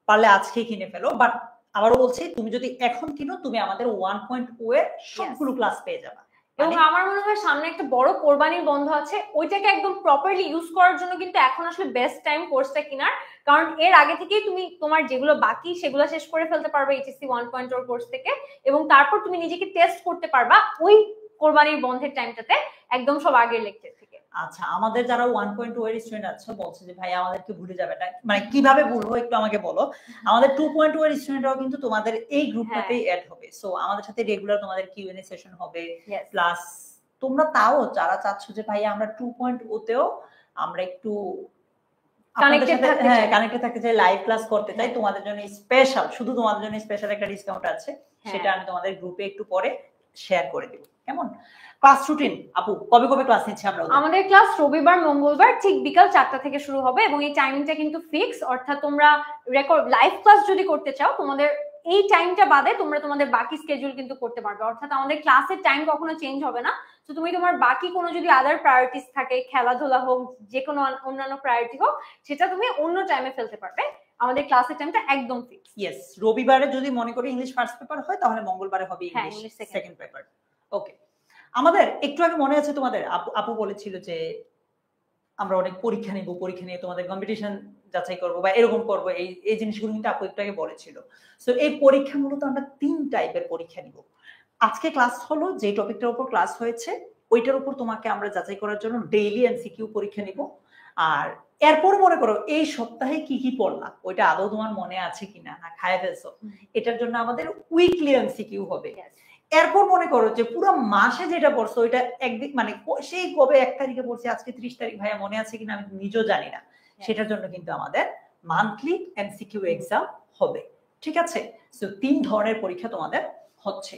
পারলে আজকেই কিনে ফেলো। বাট আবারও বলছি, তুমি যদি এখন কিনো তুমি আমাদের 1.0 এর সবগুলো ক্লাস পেয়ে যাবে। এবং আমার মনে হয় সামনে একটা বড় কোরবানির বন্ধ আছে, ওইটাকে একদম প্রপারলি ইউজ করার জন্য কিন্তু এখন আসলে বেস্ট টাইম কোর্সটা কেনার। কারণ এর আগে থেকেই তুমি তোমার যেগুলো বাকি সেগুলো শেষ করে ফেলতে পারবে এইচএসসি 1.0 কোর্স থেকে, এবং তারপর তুমি নিজেকে টেস্ট করতে পারবা ওই কোরবানির বন্ধের টাইমটাতে একদম সব আগের লেকচার থেকে। আচ্ছা, আমাদের যারা 1.0 এর স্টুডেন্ট আছে বলছে যে ভাই আমাদেরকে ভুলে যাবে, মানে কিভাবে ভুলবো একটু আমাকে বলো। আমাদের 2.0 এর স্টুডেন্টরাও কিন্তু তোমাদের এই গ্রুপটাতেই অ্যাড হবে। সো আমাদের সাথে রেগুলার তোমাদের কিউএনএ সেশন হবে, প্লাস তোমরা তাও যারা চাচ্ছ যে ভাই আমরা 2.0 তেও আমরা একটু কানেক্টেড থাকতে চাই, লাইভ ক্লাস করতে চাই, তোমাদের জন্য স্পেশাল, শুধু তোমাদের জন্য স্পেশাল একটা ডিসকাউন্ট আছে, সেটা আমি তোমাদের গ্রুপে একটু পরে শেয়ার করে দেব। কেমন ক্লাস রুটিন আপু, কবে কবে ক্লাস নিচ্ছি আমরা? আমাদের ক্লাস রবিবার মঙ্গলবার ঠিক বিকাল 4টা থেকে শুরু হবে, এবং এই টাইমিংটা কিন্তু ফিক্স। অর্থাৎ তোমরা রেকর্ড লাইভ ক্লাস যদি করতে চাও তোমাদের এই টাইমটা বাদে তোমরা তোমাদের বাকি স্কেডিউল কিন্তু করতে পারবে। অর্থাৎ আমাদের ক্লাসের টাইম কখনো চেঞ্জ হবে না। তো তুমি তোমার বাকি কোনো যদি আদার প্রায়োরিটিস থাকে, খেলাধুলা হোক, যে কোনো অন্যান্য প্রায়োরিটি হোক, সেটা তুমি অন্য টাইমে ফেলতে পারবে। আমাদের ক্লাসের টাইমটা একদম ফিক্স। ইয়েস, রবিবারে যদি মনে করি ইংলিশ ফার্স্ট পেপার হয় তাহলে মঙ্গলবারে হবে ইংলিশ সেকেন্ড পেপার। ওকে, আমাদের একটু আগে মনে আছে তোমাদের আপু বলেছিল যে আমরা অনেক পরীক্ষা নিব, পরীক্ষা নিয়ে তোমাদের কম্পিটিশন যাচাই করবো বা এরকম করবো, এই জিনিসগুলো কিন্তু আপু একটু আগে বলেছিল। সো এই পরীক্ষা মূলত আমরা 3 টাইপের পরীক্ষা নিব। আজকে ক্লাস হলো যে টপিকটার উপর ক্লাস হয়েছে ওইটার উপর তোমাকে আমরা যাচাই করার জন্য ডেইলি এমসিকিউ পরীক্ষা নিব। আর এরপর মনে করো এই সপ্তাহে কি কি পড়লা ওইটা আদৌ তোমার মনে আছে কিনা, না খায় ফেলছো, এটার জন্য আমাদের উইকলি এমসিকিউ হবে। এরপর মনে করো যে পুরো মাসে যেটা পড়ছো ওইটা একদিন, মানে সেই কবে 1 তারিখে পড়ছি আজকে 30 তারিখ, ভাইয়া মনে আছে কিনা আমি নিজেও জানি না, সেটার জন্য কিন্তু আমাদের মান্থলি এমসিকিউ এক্সাম হবে। ঠিক আছে, সো 3 ধরনের পরীক্ষা তোমাদের হচ্ছে।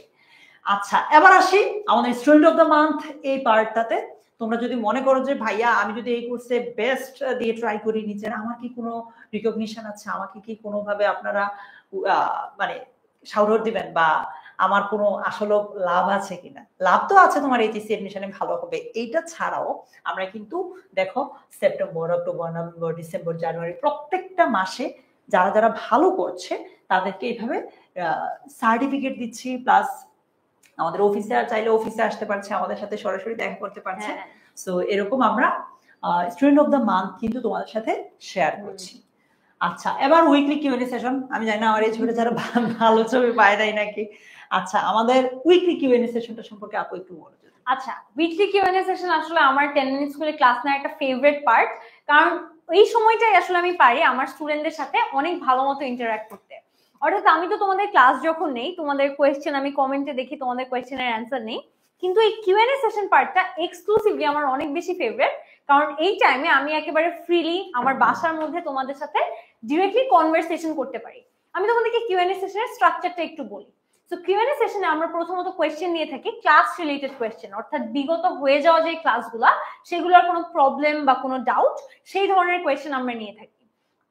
আচ্ছা, এবার আসি আমাদের স্টুডেন্ট অফ দ্য মান্থ এই পার্টটাতে। তোমরা যদি মনে করো যে ভাইয়া আমি যদি এই কোর্সে বেস্ট দিয়ে ট্রাই করি নিজের, আমার কি কোনো রিকগনিশন আছে, আমাকে কি কোনোভাবে আপনারা মানে সাউরর দিবেন বা আমার কোনো আসলে লাভ আছে কিনা? লাভ তো আছে, তোমার এইচএসসি এডমিশনে ভালো হবে। এইটা ছাড়াও আমরা কিন্তু দেখো সেপ্টেম্বর, অক্টোবর, নভেম্বর, ডিসেম্বর, জানুয়ারি প্রত্যেকটা মাসে যারা যারা ভালো করছে তাদেরকে এইভাবে সার্টিফিকেট দিচ্ছি, প্লাস আমাদের অফিসে চাইলে অফিসে আসতে পারছে, আমাদের সাথে সরাসরি দেখা করতে পারছে। সো এরকম আমরা স্টুডেন্ট অফ দ্য মান্থ কিন্তু তোমাদের সাথে শেয়ার করছি। আচ্ছা, এবার উইকলি কিউএনএ সেশন। আমি জানি না আমার এই ছবিটা যারা ভালো ছবি পায় নাই নাকি। আচ্ছা, আমাদের উইকলি কিউএনএ সেশনটা সম্পর্কে আপু একটু বলো। আচ্ছা, উইকলি কিউএনএ সেশন আসলে আমার 10 মিনিট স্কুলে ক্লাস নেওয়ার একটা ফেভারিট পার্ট, কারণ এই সময়টাই আসলে আমি পারি আমার স্টুডেন্টদের সাথে অনেক ভালো মতো ইন্টারঅ্যাক্ট করতে। অর্থাৎ আমি তো তোমাদের ক্লাস যখন নেই, তোমাদের কোয়েশ্চেন আমি কমেন্টে দেখি, তোমাদের কোয়েশ্চেনের অ্যান্সার নেই, কিন্তু এই কিউএনএ সেশন পার্টটা এক্সক্লুসিভলি আমার অনেক বেশি ফেভারিট। কারণ এই টাইমে আমি একেবারে ফ্রিলি আমার বাসার মধ্যে তোমাদের সাথে ডিরেক্টলি কনভারসেশন করতে পারি। আমি তোমাদেরকে কিউএনএ সেশনের স্ট্রাকচারটা একটু বলি। সো কিউএনএ সেশনে আমরা প্রথমত কোয়েশ্চেন নিয়ে থাকি, ক্লাস রিলেটেড কোয়েশ্চেন, অর্থাৎ বিগত হয়ে যাওয়া যে ক্লাসগুলা সেগুলোর কোনো প্রবলেম বা কোনো ডাউট, সেই ধরনের কোয়েশ্চেন আমরা নিয়ে থাকি।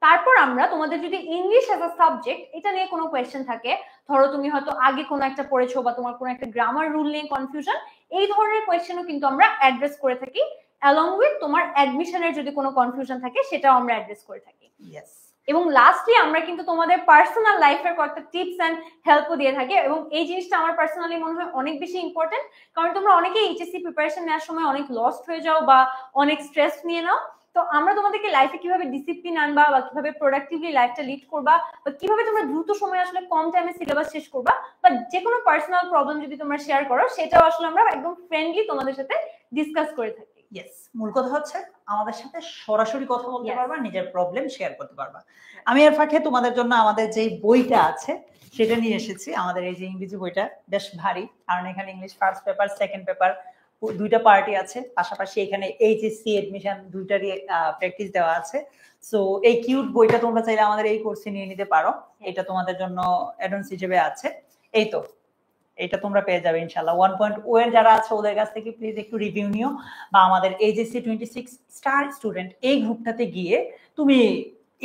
তারপর আমরা তোমাদের যদি ইংলিশ অ্যাজ আ সাবজেক্ট এটা নিয়ে কোনো কোয়েশ্চেন থাকে, ধরো তুমি হয়তো আগে কোনো একটা পড়েছো বা তোমার কোনো একটা গ্রামার রুল নিয়ে কনফিউশন, এই ধরনের কোয়েশ্চেনও কিন্তু আমরা অ্যাড্রেস করে থাকি। অ্যালং উইথ তোমার অ্যাডমিশনের যদি কোনো কনফিউশন থাকে সেটাও আমরা অ্যাড্রেস করে থাকি। এবং লাস্টলি আমরা কিন্তু তোমাদের পার্সোনাল লাইফের কয়েকটা টিপস এন্ড হেল্পও দিয়ে থাকি, এবং এই জিনিসটা আমার পার্সোনালি মনে হয় অনেক বেশি ইম্পর্টেন্ট। কারণ তোমরা অনেকেই এইচএসসি প্রিপারেশন নেওয়ার সময় অনেক লস্ট হয়ে যাও বা অনেক স্ট্রেস নিয়ে নাও। তো আমরা তোমাদেরকে লাইফে কিভাবে ডিসিপ্লিন আনবা বা কিভাবে প্রোডাক্টিভলি লাইফটা লিড করবা বা কিভাবে তোমরা দ্রুত সময় আসলে কম টাইমে সিলেবাস শেষ করবা বা যে কোনো পার্সোনাল প্রবলেম যদি তোমরা শেয়ার করো, সেটাও আসলে আমরা একদম ফ্রেন্ডলি তোমাদের সাথে ডিসকাস করে থাকি। ইয়েস, মূল কথা হচ্ছে আমাদের সাথে সরাসরি কথা বলতে পারবা, নিজের প্রবলেম শেয়ার করতে পারবা। আমি এর ফাঁকে তোমাদের জন্য আমাদের যে বইটা আছে সেটা নিয়ে এসেছি। আমাদের এই যে ইংরেজি বইটা বেশ ভারী, কারণ এখানে English first paper, second paper দুইটা পার্টি আছে, পাশাপাশি এখানে এইচএসসি এডমিশন দুইটারই প্র্যাকটিস দেওয়া আছে। সো এই কিউট বইটা তোমরা চাইলে আমাদের এই কোর্সে নিয়ে নিতে পারো, এটা তোমাদের জন্য অ্যাডভান্স হিসেবে আছে। এই তো এটা তোমরা পেয়ে যাবে ইনশাআল্লাহ। 1.0 এর যারা আছে ওদের কাছ থেকে প্লিজ একটু রিভিউ নিও, বা আমাদের এইচএসসি 26 স্টার স্টুডেন্ট এই গ্রুপটাতে গিয়ে তুমি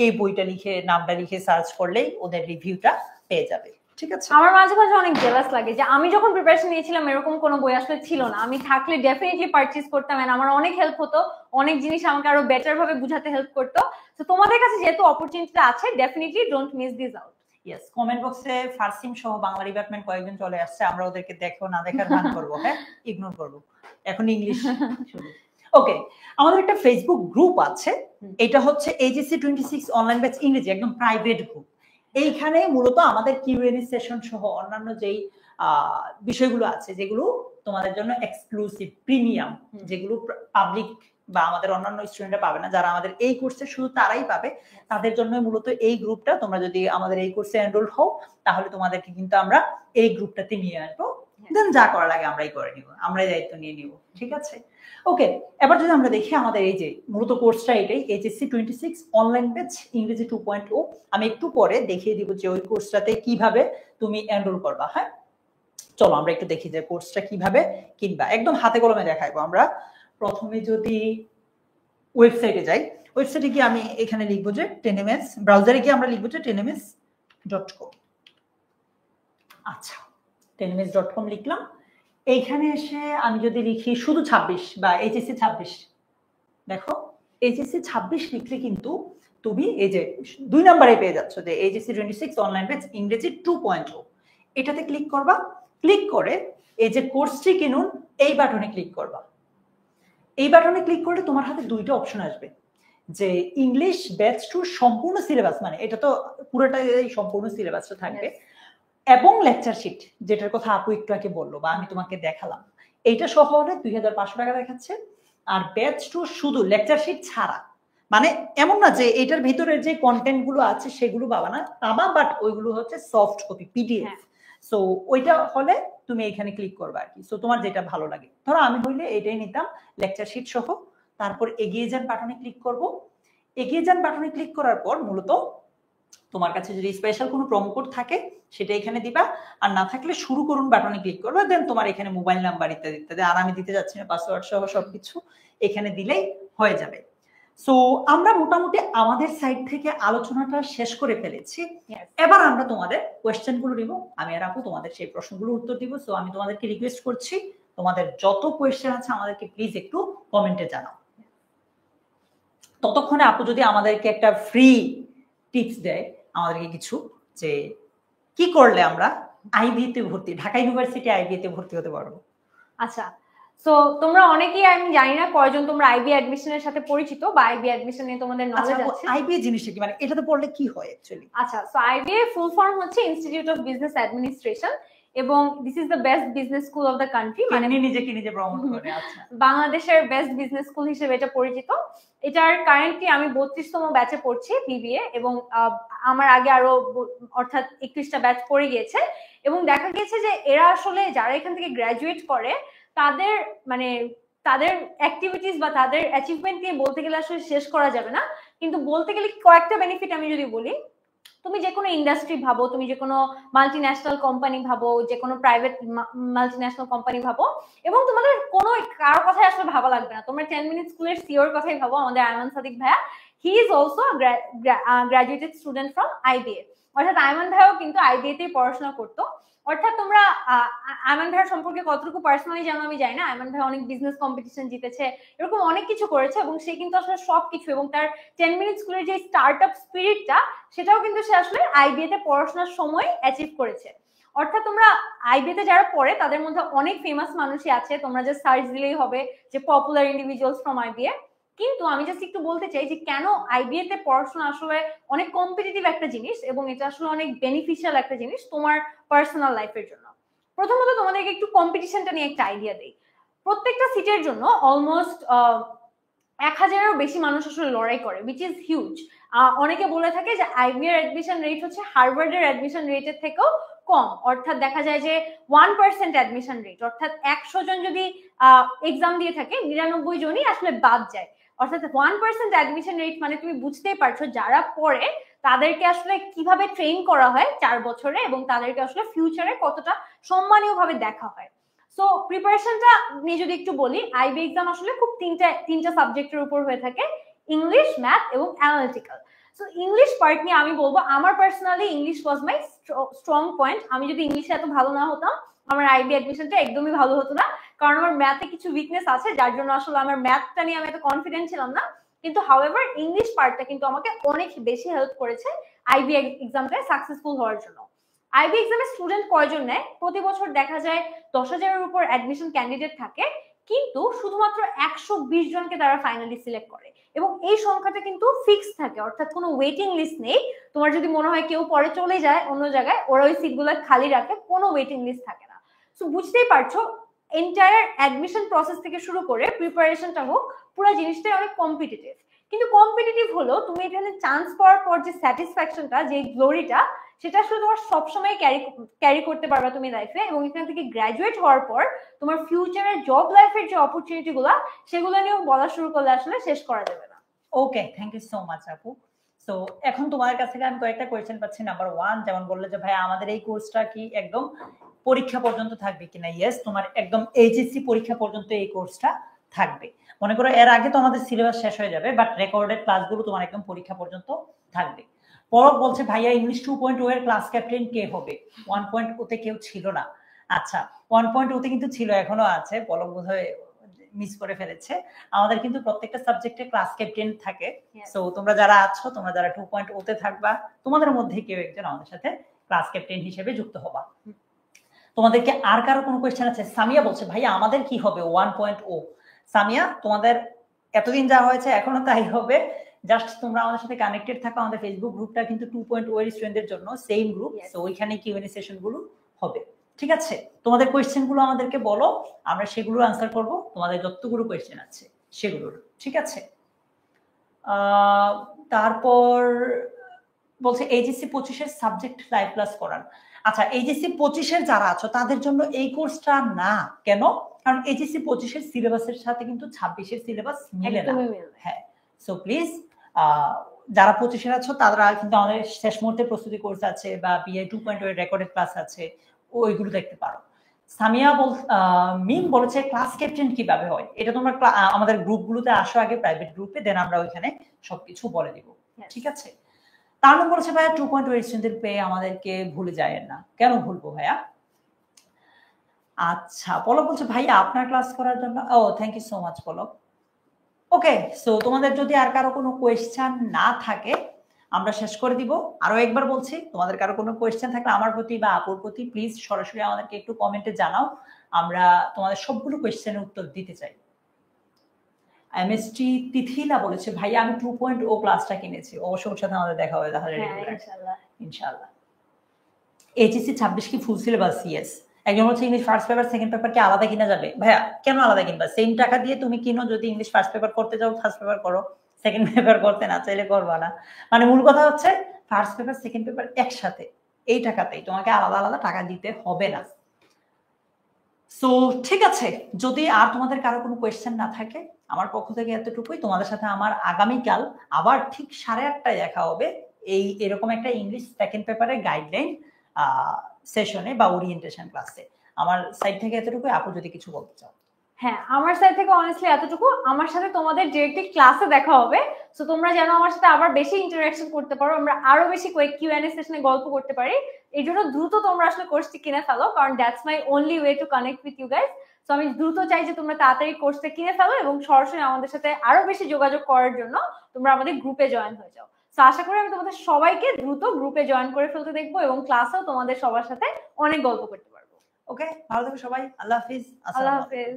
এই বইটা লিখে নামটা লিখে সার্চ করলেই ওদের রিভিউটা পেয়ে যাবে। ঠিক আছে? আমার মাঝে মাঝে অনেক জেলাস লাগে যে আমি যখন প্রিপারেশন নিয়েছিলাম এরকম কোনো বই আসলে ছিল না, আমি থাকলে ডেফিনেটলি পারচেজ করতাম এন্ড আমার অনেক হেল্প হতো, অনেক জিনিস আমাকে আরো বেটার ভাবে বুঝাতে হেল্প করতো। তো তোমাদের কাছে যেহেতু অপরচুনিটিটা আছে, definitely don't miss this out. Yes, comment বক্সে ফার্সিম সহ বাংলা ডিপার্টমেন্ট কয়েকজন চলে আসছে, আমরা ওদেরকে দেখো না দেখার ভান করবো, হ্যাঁ ইগনোর করবো, এখন ইংলিশ শুরু। ওকে, আমাদের একটা ফেসবুক গ্রুপ আছে, এটা হচ্ছে এইচএসসি 26 অনলাইন ব্যাচ ইংরেজি, একদম প্রাইভেট গ্রুপ। এইখানে মূলত আমাদের কিউএনএ সেশন সহ অন্যান্য যেই বিষয়গুলো আছে যেগুলো তোমাদের জন্য এক্সক্লুসিভ প্রিমিয়াম, যেগুলো পাবলিক বা আমাদের অন্যান্য স্টুডেন্টরা পাবে না, যারা আমাদের এই কোর্সে শুধু তারাই পাবে, তাদের জন্য মূলত এই গ্রুপটা। তোমরা যদি আমাদের এই কোর্সে এনরোল হও তাহলে তোমাদেরকে কিন্তু আমরা এই গ্রুপটাতে নিয়ে আসবো, দেন যা করা লাগে আমরাই করে নিব, আমরাই দায়িত্ব নিয়ে নিব, ঠিক আছে? ওকে, এবার যদি আমরা দেখি আমাদের এই যে মূলত কোর্সটা এটাই, এইচএসসি 26 অনলাইন ব্যাচ ইংরেজি 2.0। আমি একটু পরে দেখিয়ে দিব যে ওই কোর্সটাতে কিভাবে তুমি এনরোল করবা। হ্যাঁ, চলো আমরা একটু দেখি যে কোর্সটা কিভাবে কিনবা, একদম হাতে কলমে দেখাইবো আমরা। প্রথমে যদি ওয়েবসাইটে যাই, ওয়েবসাইটে গিয়ে আমি এখানে লিখবো যে 10ms, ব্রাউজারে গিয়ে আমরা লিখবো যে 10ms.com। আচ্ছা, 10ms.com লিখলাম। এইখানে এসে আমি যদি লিখি শুধু 26 বা এইচএসসি 26, দেখো এইচএসসি 26 লিখলে কিন্তু তুমি এই যে 2 নম্বরে পেয়ে যাচ্ছ যে এইচএসসি 26 অনলাইন ব্যাচ ইংরেজি 2.0। এটাতে ক্লিক করবা, ক্লিক করে এই যে কোর্সটি কিনুন এই বাটনে ক্লিক করবা। এই বাটনে ক্লিক করলে তোমার হাতে দুইটা অপশন আসবে, যে ইংলিশ ব্যাচ 2 সম্পূর্ণ সিলেবাস, মানে এটা তো পুরোটাই সম্পূর্ণ সিলেবাসটা থাকবে, এবং লেকচার শিট যেটার কথা আপু একটু আগে বললো বা আমি তোমাকে দেখালাম, এইটা সহ হলে 2500 টাকা দেখাচ্ছে। আর ব্যাচ 2 শুধু লেকচার শিট ছাড়া, মানে এমন না যে এটার ভিতরে যে কন্টেন্ট গুলো আছে সেগুলো পাবা না, পাবা, বাট ওইগুলো হচ্ছে সফট কপি পিডিএফ। সো ওইটা হলে তুমি এখানে ক্লিক করবে আর কি। সো তোমার যেটা ভালো লাগে, ধরো আমি হইলে এটাই নিতাম লেকচার শিট সহ। তারপর এগিয়ে যান বাটনে ক্লিক করব। এগিয়ে যান বাটনে ক্লিক করার পর মূলত তোমার কাছে যদি স্পেশাল কোনো প্রোমো কোড থাকে সেটা এখানে দিবা, আর না থাকলে শুরু করুন বাটনে ক্লিক করবে, দেন তোমার এখানে মোবাইল নাম্বার ইত্যাদি ইত্যাদি, আর আমি দিতে যাচ্ছি না, পাসওয়ার্ড সহ সবকিছু এখানে দিলেই হয়ে যাবে। সো আমরা মোটামুটি আমাদের সাইড থেকে আলোচনাটা শেষ করে ফেলেছি। এবার আমরা তোমাদের কোয়েশ্চেন গুলো নিব, আমি আর আপু তোমাদের সেই প্রশ্নগুলোর উত্তর দিব। সো আমি তোমাদেরকে রিকোয়েস্ট করছি তোমাদের যত কোয়েশ্চেন আছে আমাদেরকে প্লিজ একটু কমেন্টে জানাও। ততক্ষণে আপু যদি আমাদেরকে একটা ফ্রি টিপস দেয় আমাদেরকে কিছু, যে কি করলে আমরা আইবিএতে ভর্তি, ঢাকা ইউনিভার্সিটি আইবিএতে ভর্তি হতে পারবো। আচ্ছা, সো তোমরা অনেকেই, আমি জানি না কয়জন তোমরা আইবি অ্যাডমিশনের সাথে পরিচিত বা আইবি অ্যাডমিশন নিয়ে তোমাদের নলেজ আছে। আইবি জিনিসটা কি, মানে এটাতে পড়লে কি হয় অ্যাকচুয়ালি? আচ্ছা, সো আইবি ফুল ফর্ম হচ্ছে ইনস্টিটিউট অফ বিজনেস অ্যাডমিনিস্ট্রেশন, এবং this is the best business school of the country, মানে নিজেকে নিজে প্রমোট করে। আচ্ছা, বাংলাদেশের বেস্ট বিজনেস স্কুল হিসেবে এটা পরিচিত। এটার কারেন্টলি আমি 32তম ব্যাচে পড়ছি বিবিএ, এবং আমার আগে আরো অর্থাৎ 21টা ব্যাচ পড়ে গিয়েছে। এবং দেখা গেছে যে এরা আসলে যারা এখান থেকে গ্রাজুয়েট করে তাদের মানে তাদের অ্যাক্টিভিটিস বা তাদের অ্যাচিভমেন্ট নিয়ে বলতে গেলে আসলে শেষ করা যাবে না, কিন্তু বলতে গেলে কয়েকটা বেনিফিট আমি যদি বলি, তুমি যে কোনো ইন্ডাস্ট্রি ভাবো, তুমি যে কোনো মাল্টি ন্যাশনাল কোম্পানি ভাবো, যে কোনো প্রাইভেট মাল্টি ন্যাশনাল কোম্পানি ভাবো, এবং তোমাদের কোনো কারো কথাই আসলে ভাবা লাগবে না, তোমরা 10 মিনিট স্কুলের সিওর কথাই ভাবো। আমাদের আয়মান সাদিক ভাইয়া, he is also graduated student from IBA, অর্থাৎ আয়মান ভাইও কিন্তু আইবিএ তেই পড়াশোনা করতো। অর্থাৎ তোমরা আয়মান ভাইয়ের সম্পর্কে কতটুকু পার্সোনালি জানো আমি জানি না, আয়মান ভাই অনেক বিজনেস কম্পিটিশন জিতেছে, এরকম অনেক কিছু করেছে, এবং সে কিন্তু আসলে সবকিছু, এবং তার 10 মিনিট স্কুলের যে স্টার্ট আপ স্পিরিটটা, সেটাও কিন্তু সে আসলে আইবিএ তে পড়াশোনার সময় অ্যাচিভ করেছে। অর্থাৎ তোমরা আইবিএ তে যারা পড়ে তাদের মধ্যে অনেক ফেমাস মানুষই আছে, তোমরা যে সার্চ দিলেই হবে যে পপুলার ইন্ডিভিজুয়ালস ফ্রম আইবিএ। কিন্তু আমি জাস্ট একটু বলতে চাই যে কেন আইবিএ তে পড়াশোনা আসলে অনেক কম্পিটিটিভ একটা জিনিস, এবং এটা আসলে অনেক বেনিফিশিয়াল একটা জিনিস তোমার পার্সোনাল লাইফের জন্য। প্রথমত তোমাদেরকে একটু কম্পিটিশনটা নিয়ে একটা আইডিয়া দেই। প্রত্যেকটা সিটের জন্য অলমোস্ট 1000-এরও বেশি মানুষ আসলে লড়াই করে, উইচ ইজ হিউজ। অনেকে বলে থাকে যে আইবি এর অ্যাডমিশন রেট হচ্ছে হার্ভার্ডের অ্যাডমিশন রেটের থেকেও কম, অর্থাৎ দেখা যায় যে 1% অ্যাডমিশন রেট, অর্থাৎ 100 জন যদি এক্সাম দিয়ে থাকে 99 জনই আসলে বাদ যায়। অর্থাৎ 1% অ্যাডমিশন রেট মানে তুমি বুঝতেই পারছো যারা পড়ে তাদেরকে আসলে কিভাবে ট্রেন করা হয় 4 বছরে, এবং তাদেরকে আসলে ফিউচারে কতটা সম্মানীয় ভাবে দেখা হয়। সো প্রিপারেশনটা নিয়ে যদি একটু বলি, আইবি এক্সাম আসলে খুব তিনটা সাবজেক্টের উপর হয়ে থাকে, ইংলিশ, ম্যাথ এবং অ্যানালিটিক্যাল। সো ইংলিশ পার্ট নিয়ে আমি বলবো আমার পার্সোনালি ইংলিশ ওয়াজ মাই স্ট্রং পয়েন্ট। আমি যদি ইংলিশে এত ভালো না হতাম আমার আইবি অ্যাডমিশনটা একদমই ভালো হতো না, কারণ আমার ম্যাথে কিছু উইকনেস আছে যার জন্য আসলে আমার ম্যাথটা নিয়ে আমি এত কনফিডেন্ট ছিলাম না। কিন্তু হাউএভার ইংলিশ পার্টটা কিন্তু আমাকে অনেক বেশি হেল্প করেছে আইবি এক্সামটায় সাকসেসফুল হওয়ার জন্য। আইবি এক্সামে স্টুডেন্ট কয়জন নেয়? প্রতি বছর দেখা যায় 10,000-এর উপর অ্যাডমিশন ক্যান্ডিডেট থাকে, কিন্তু শুধুমাত্র 120 জনকে তারা ফাইনালি সিলেক্ট করে এবং এই সংখ্যাটা কিন্তু ফিক্স থাকে, অর্থাৎ কোনো ওয়েটিং লিস্ট নেই। তোমার যদি মনে হয় কেউ পরে চলে যায় অন্য জায়গায়, ওরা ওই সিটগুলো খালি রাখে, কোনো ওয়েটিং লিস্ট থাকে না। সো বুঝতেই পারছো এন্টায়ার অ্যাডমিশন প্রসেস থেকে শুরু করে প্রিপারেশনটা হোক, পুরো জিনিসটাই অনেক কম্পিটিটিভ। কিন্তু কম্পিটিটিভ হলো তুমি এখানে চান্স পাওয়ার পর যে স্যাটিসফ্যাকশনটা, যে গ্লোরিটা, সেটা আসলে তোমার সবসময় ক্যারি করতে পারবে তুমি লাইফে। এবং এখান থেকে গ্রাজুয়েট হওয়ার পর তোমার ফিউচারের জব লাইফের যে অপরচুনিটি গুলা, সেগুলো নিয়েও বলা শুরু করলে আসলে শেষ করা যাবে না। ওকে, থ্যাংক ইউ সো মাচ আপু। সো এখন তোমার কাছ থেকে আমি কয়েকটা কোয়েশ্চেন পাচ্ছি। নাম্বার 1, যেমন বললে যে ভাই আমাদের এই কোর্সটা কি একদম পরীক্ষা পর্যন্ত থাকবে কিনা? ইয়েস, তোমার একদম এইচএসসি পরীক্ষা পর্যন্ত এই কোর্সটা থাকবে। মনে করো এর আগে তো আমাদের সিলেবাস শেষ হয়ে যাবে, বাট রেকর্ডেড ক্লাসগুলো তোমার একদম পরীক্ষা পর্যন্ত থাকবে। পরব বলছে ভাইয়া ইংলিশ 2.0 এর ক্লাস ক্যাপ্টেন কে হবে? 1.0 তে কেউ ছিল না। আচ্ছা, 1.0 তে কিন্তু ছিল, এখনো আছে, পলক বোধহয় মিস করে ফেলেছে। আমাদের কিন্তু প্রত্যেকটা সাবজেক্টে ক্লাস ক্যাপ্টেন থাকে। সো তোমরা যারা আছো, তোমরা যারা 2.0 তে থাকবা, তোমাদের মধ্যে কেউ একজন আমাদের সাথে ক্লাস ক্যাপ্টেন হিসেবে যুক্ত হবা। তোমাদেরকে আর কারো কোনো কোয়েশ্চেন আছে? সামিয়া বলছে ভাইয়া আমাদের কি হবে 1.0? সামিয়া, তোমাদের এতদিন যা হয়েছে এখনো তাই হবে। জাস্ট তোমরা আমাদের সাথে কানেক্টেড থাকো। আমাদের ফেসবুক গ্রুপটা কিন্তু 2.0 এর স্টুডেন্টদের জন্য সেম গ্রুপ। সো ওইখানে কিউএনএ সেশন গুলো হবে। ঠিক আছে, তোমাদের কোয়েশ্চেন গুলো আমাদেরকে বলো, আমরা সেগুলো আনসার করব। তোমাদের যতগুলো কোয়েশ্চেন আছে সেগুলোর। ঠিক আছে, তারপর বলছে এইচএসসি 25 এর সাবজেক্ট লাইভ ক্লাস করান। আচ্ছা, এইচএসসি 25 এর যারা আছো তাদের জন্য এই কোর্সটা না। কেন? কারণ এইচএসসি 25 এর সিলেবাসের সাথে কিন্তু 26 এর সিলেবাস মিলে না। হ্যাঁ, সো প্লিজ যারা 25 এর আছো তারা কিন্তু আমাদের শেষ মুহূর্তে প্রস্তুতি কোর্স আছে বা বিএ 2.0 এর রেকর্ডেড ক্লাস আছে, ওইগুলো দেখতে পারো। সামিয়া মিম বলেছে ক্লাস ক্যাপ্টেন কিভাবে হয়? এটা তোমরা আমাদের গ্রুপগুলোতে আসো আগে, প্রাইভেট গ্রুপে, দেন আমরা ওইখানে সবকিছু বলে দিব। ঠিক আছে, তার নাম বলেছে ভাইয়া 2.0 এর স্টুডেন্টদের পেয়ে আমাদেরকে ভুলে যায় না। কেন ভুলবো ভাইয়া? আচ্ছা, পলক বলছে ভাইয়া আপনার ক্লাস করার জন্য। ও, thank you so much Palak. Okay, so তোমাদের যদি আর কারো কোনো কোয়েশ্চেন না থাকে আমরা শেষ করে দিব। আরো একবার বলছি, তোমাদের কারো কোনো কোয়েশ্চেন থাকলে আমার প্রতি বা আপুর প্রতি প্লিজ সরাসরি আমাদেরকে একটু কমেন্টে জানাও। আমরা তোমাদের সবগুলো কোয়েশ্চেনের উত্তর দিতে চাই। এমএসটি তিথিলা বলেছে ভাইয়া আমি 2.0 ক্লাসটা কিনেছি। অবশ্যই সাথে আমাদের দেখা হবে তাহলে ইনশাআল্লাহ। ইনশাআল্লাহ। এইচএসসি 26 কি ফুল সিলেবাস? ইয়েস। একজন হচ্ছে English first paper second paper কি আলাদা কিনা যাবে? ভাইয়া কেন আলাদা কিনবা? সেম টাকা দিয়ে তুমি কিনো। যদি ইংলিশ ফার্স্ট পেপার করতে যাও ফার্স্ট পেপার করো, সেকেন্ড পেপার করতে না চাইলে করবা না। মানে মূল কথা হচ্ছে ফার্স্ট পেপার সেকেন্ড পেপার একসাথে, এই টাকাতেই, তোমাকে আলাদা আলাদা টাকা দিতে হবে না। সো ঠিক আছে, যদি আর তোমাদের কারো কোনো কোয়েশ্চেন না থাকে আমার পক্ষ থেকে এতটুকুই। তোমাদের সাথে আমার আগামীকাল আবার ঠিক 8:30টায় দেখা হবে এরকম একটা ইংলিশ সেকেন্ড পেপারের গাইডলাইন সেশনে বা ওরিয়েন্টেশন ক্লাসে। আমার সাইড থেকে এতটুকুই। আপু যদি কিছু বলতে চাও? হ্যাঁ, আমার সাইড থেকে অনেস্টলি এতটুকু। আমার সাথে তোমাদের ডিরেক্টলি ক্লাসে দেখা হবে, সো তোমরা যেন আমার সাথে আবার বেশি ইন্টারঅ্যাকশন করতে পারো, আমরা আরো বেশি কিউএনএ সেশনে গল্প করতে পারি। এই জন্য দ্রুত তোমরা আসলে কোর্সটি কিনে ফেলো, কারণ that's my only way to connect with you guys. So আমি দ্রুত চাই যে তোমরা তাড়াতাড়ি কোর্সটা কিনে ফেলো এবং সরাসরি আমাদের সাথে আরো বেশি যোগাযোগ করার জন্য তোমরা আমাদের গ্রুপে জয়েন হয়ে যাও। সো আশা করি আমি তোমাদের সবাইকে দ্রুত গ্রুপে জয়েন করে ফেলতে দেখবো এবং ক্লাসেও তোমাদের সবার সাথে অনেক গল্প করতে পারবো। ওকে, ভালো থেকো সবাই। আল্লাহ হাফিজ। আল্লাহ হাফিজ।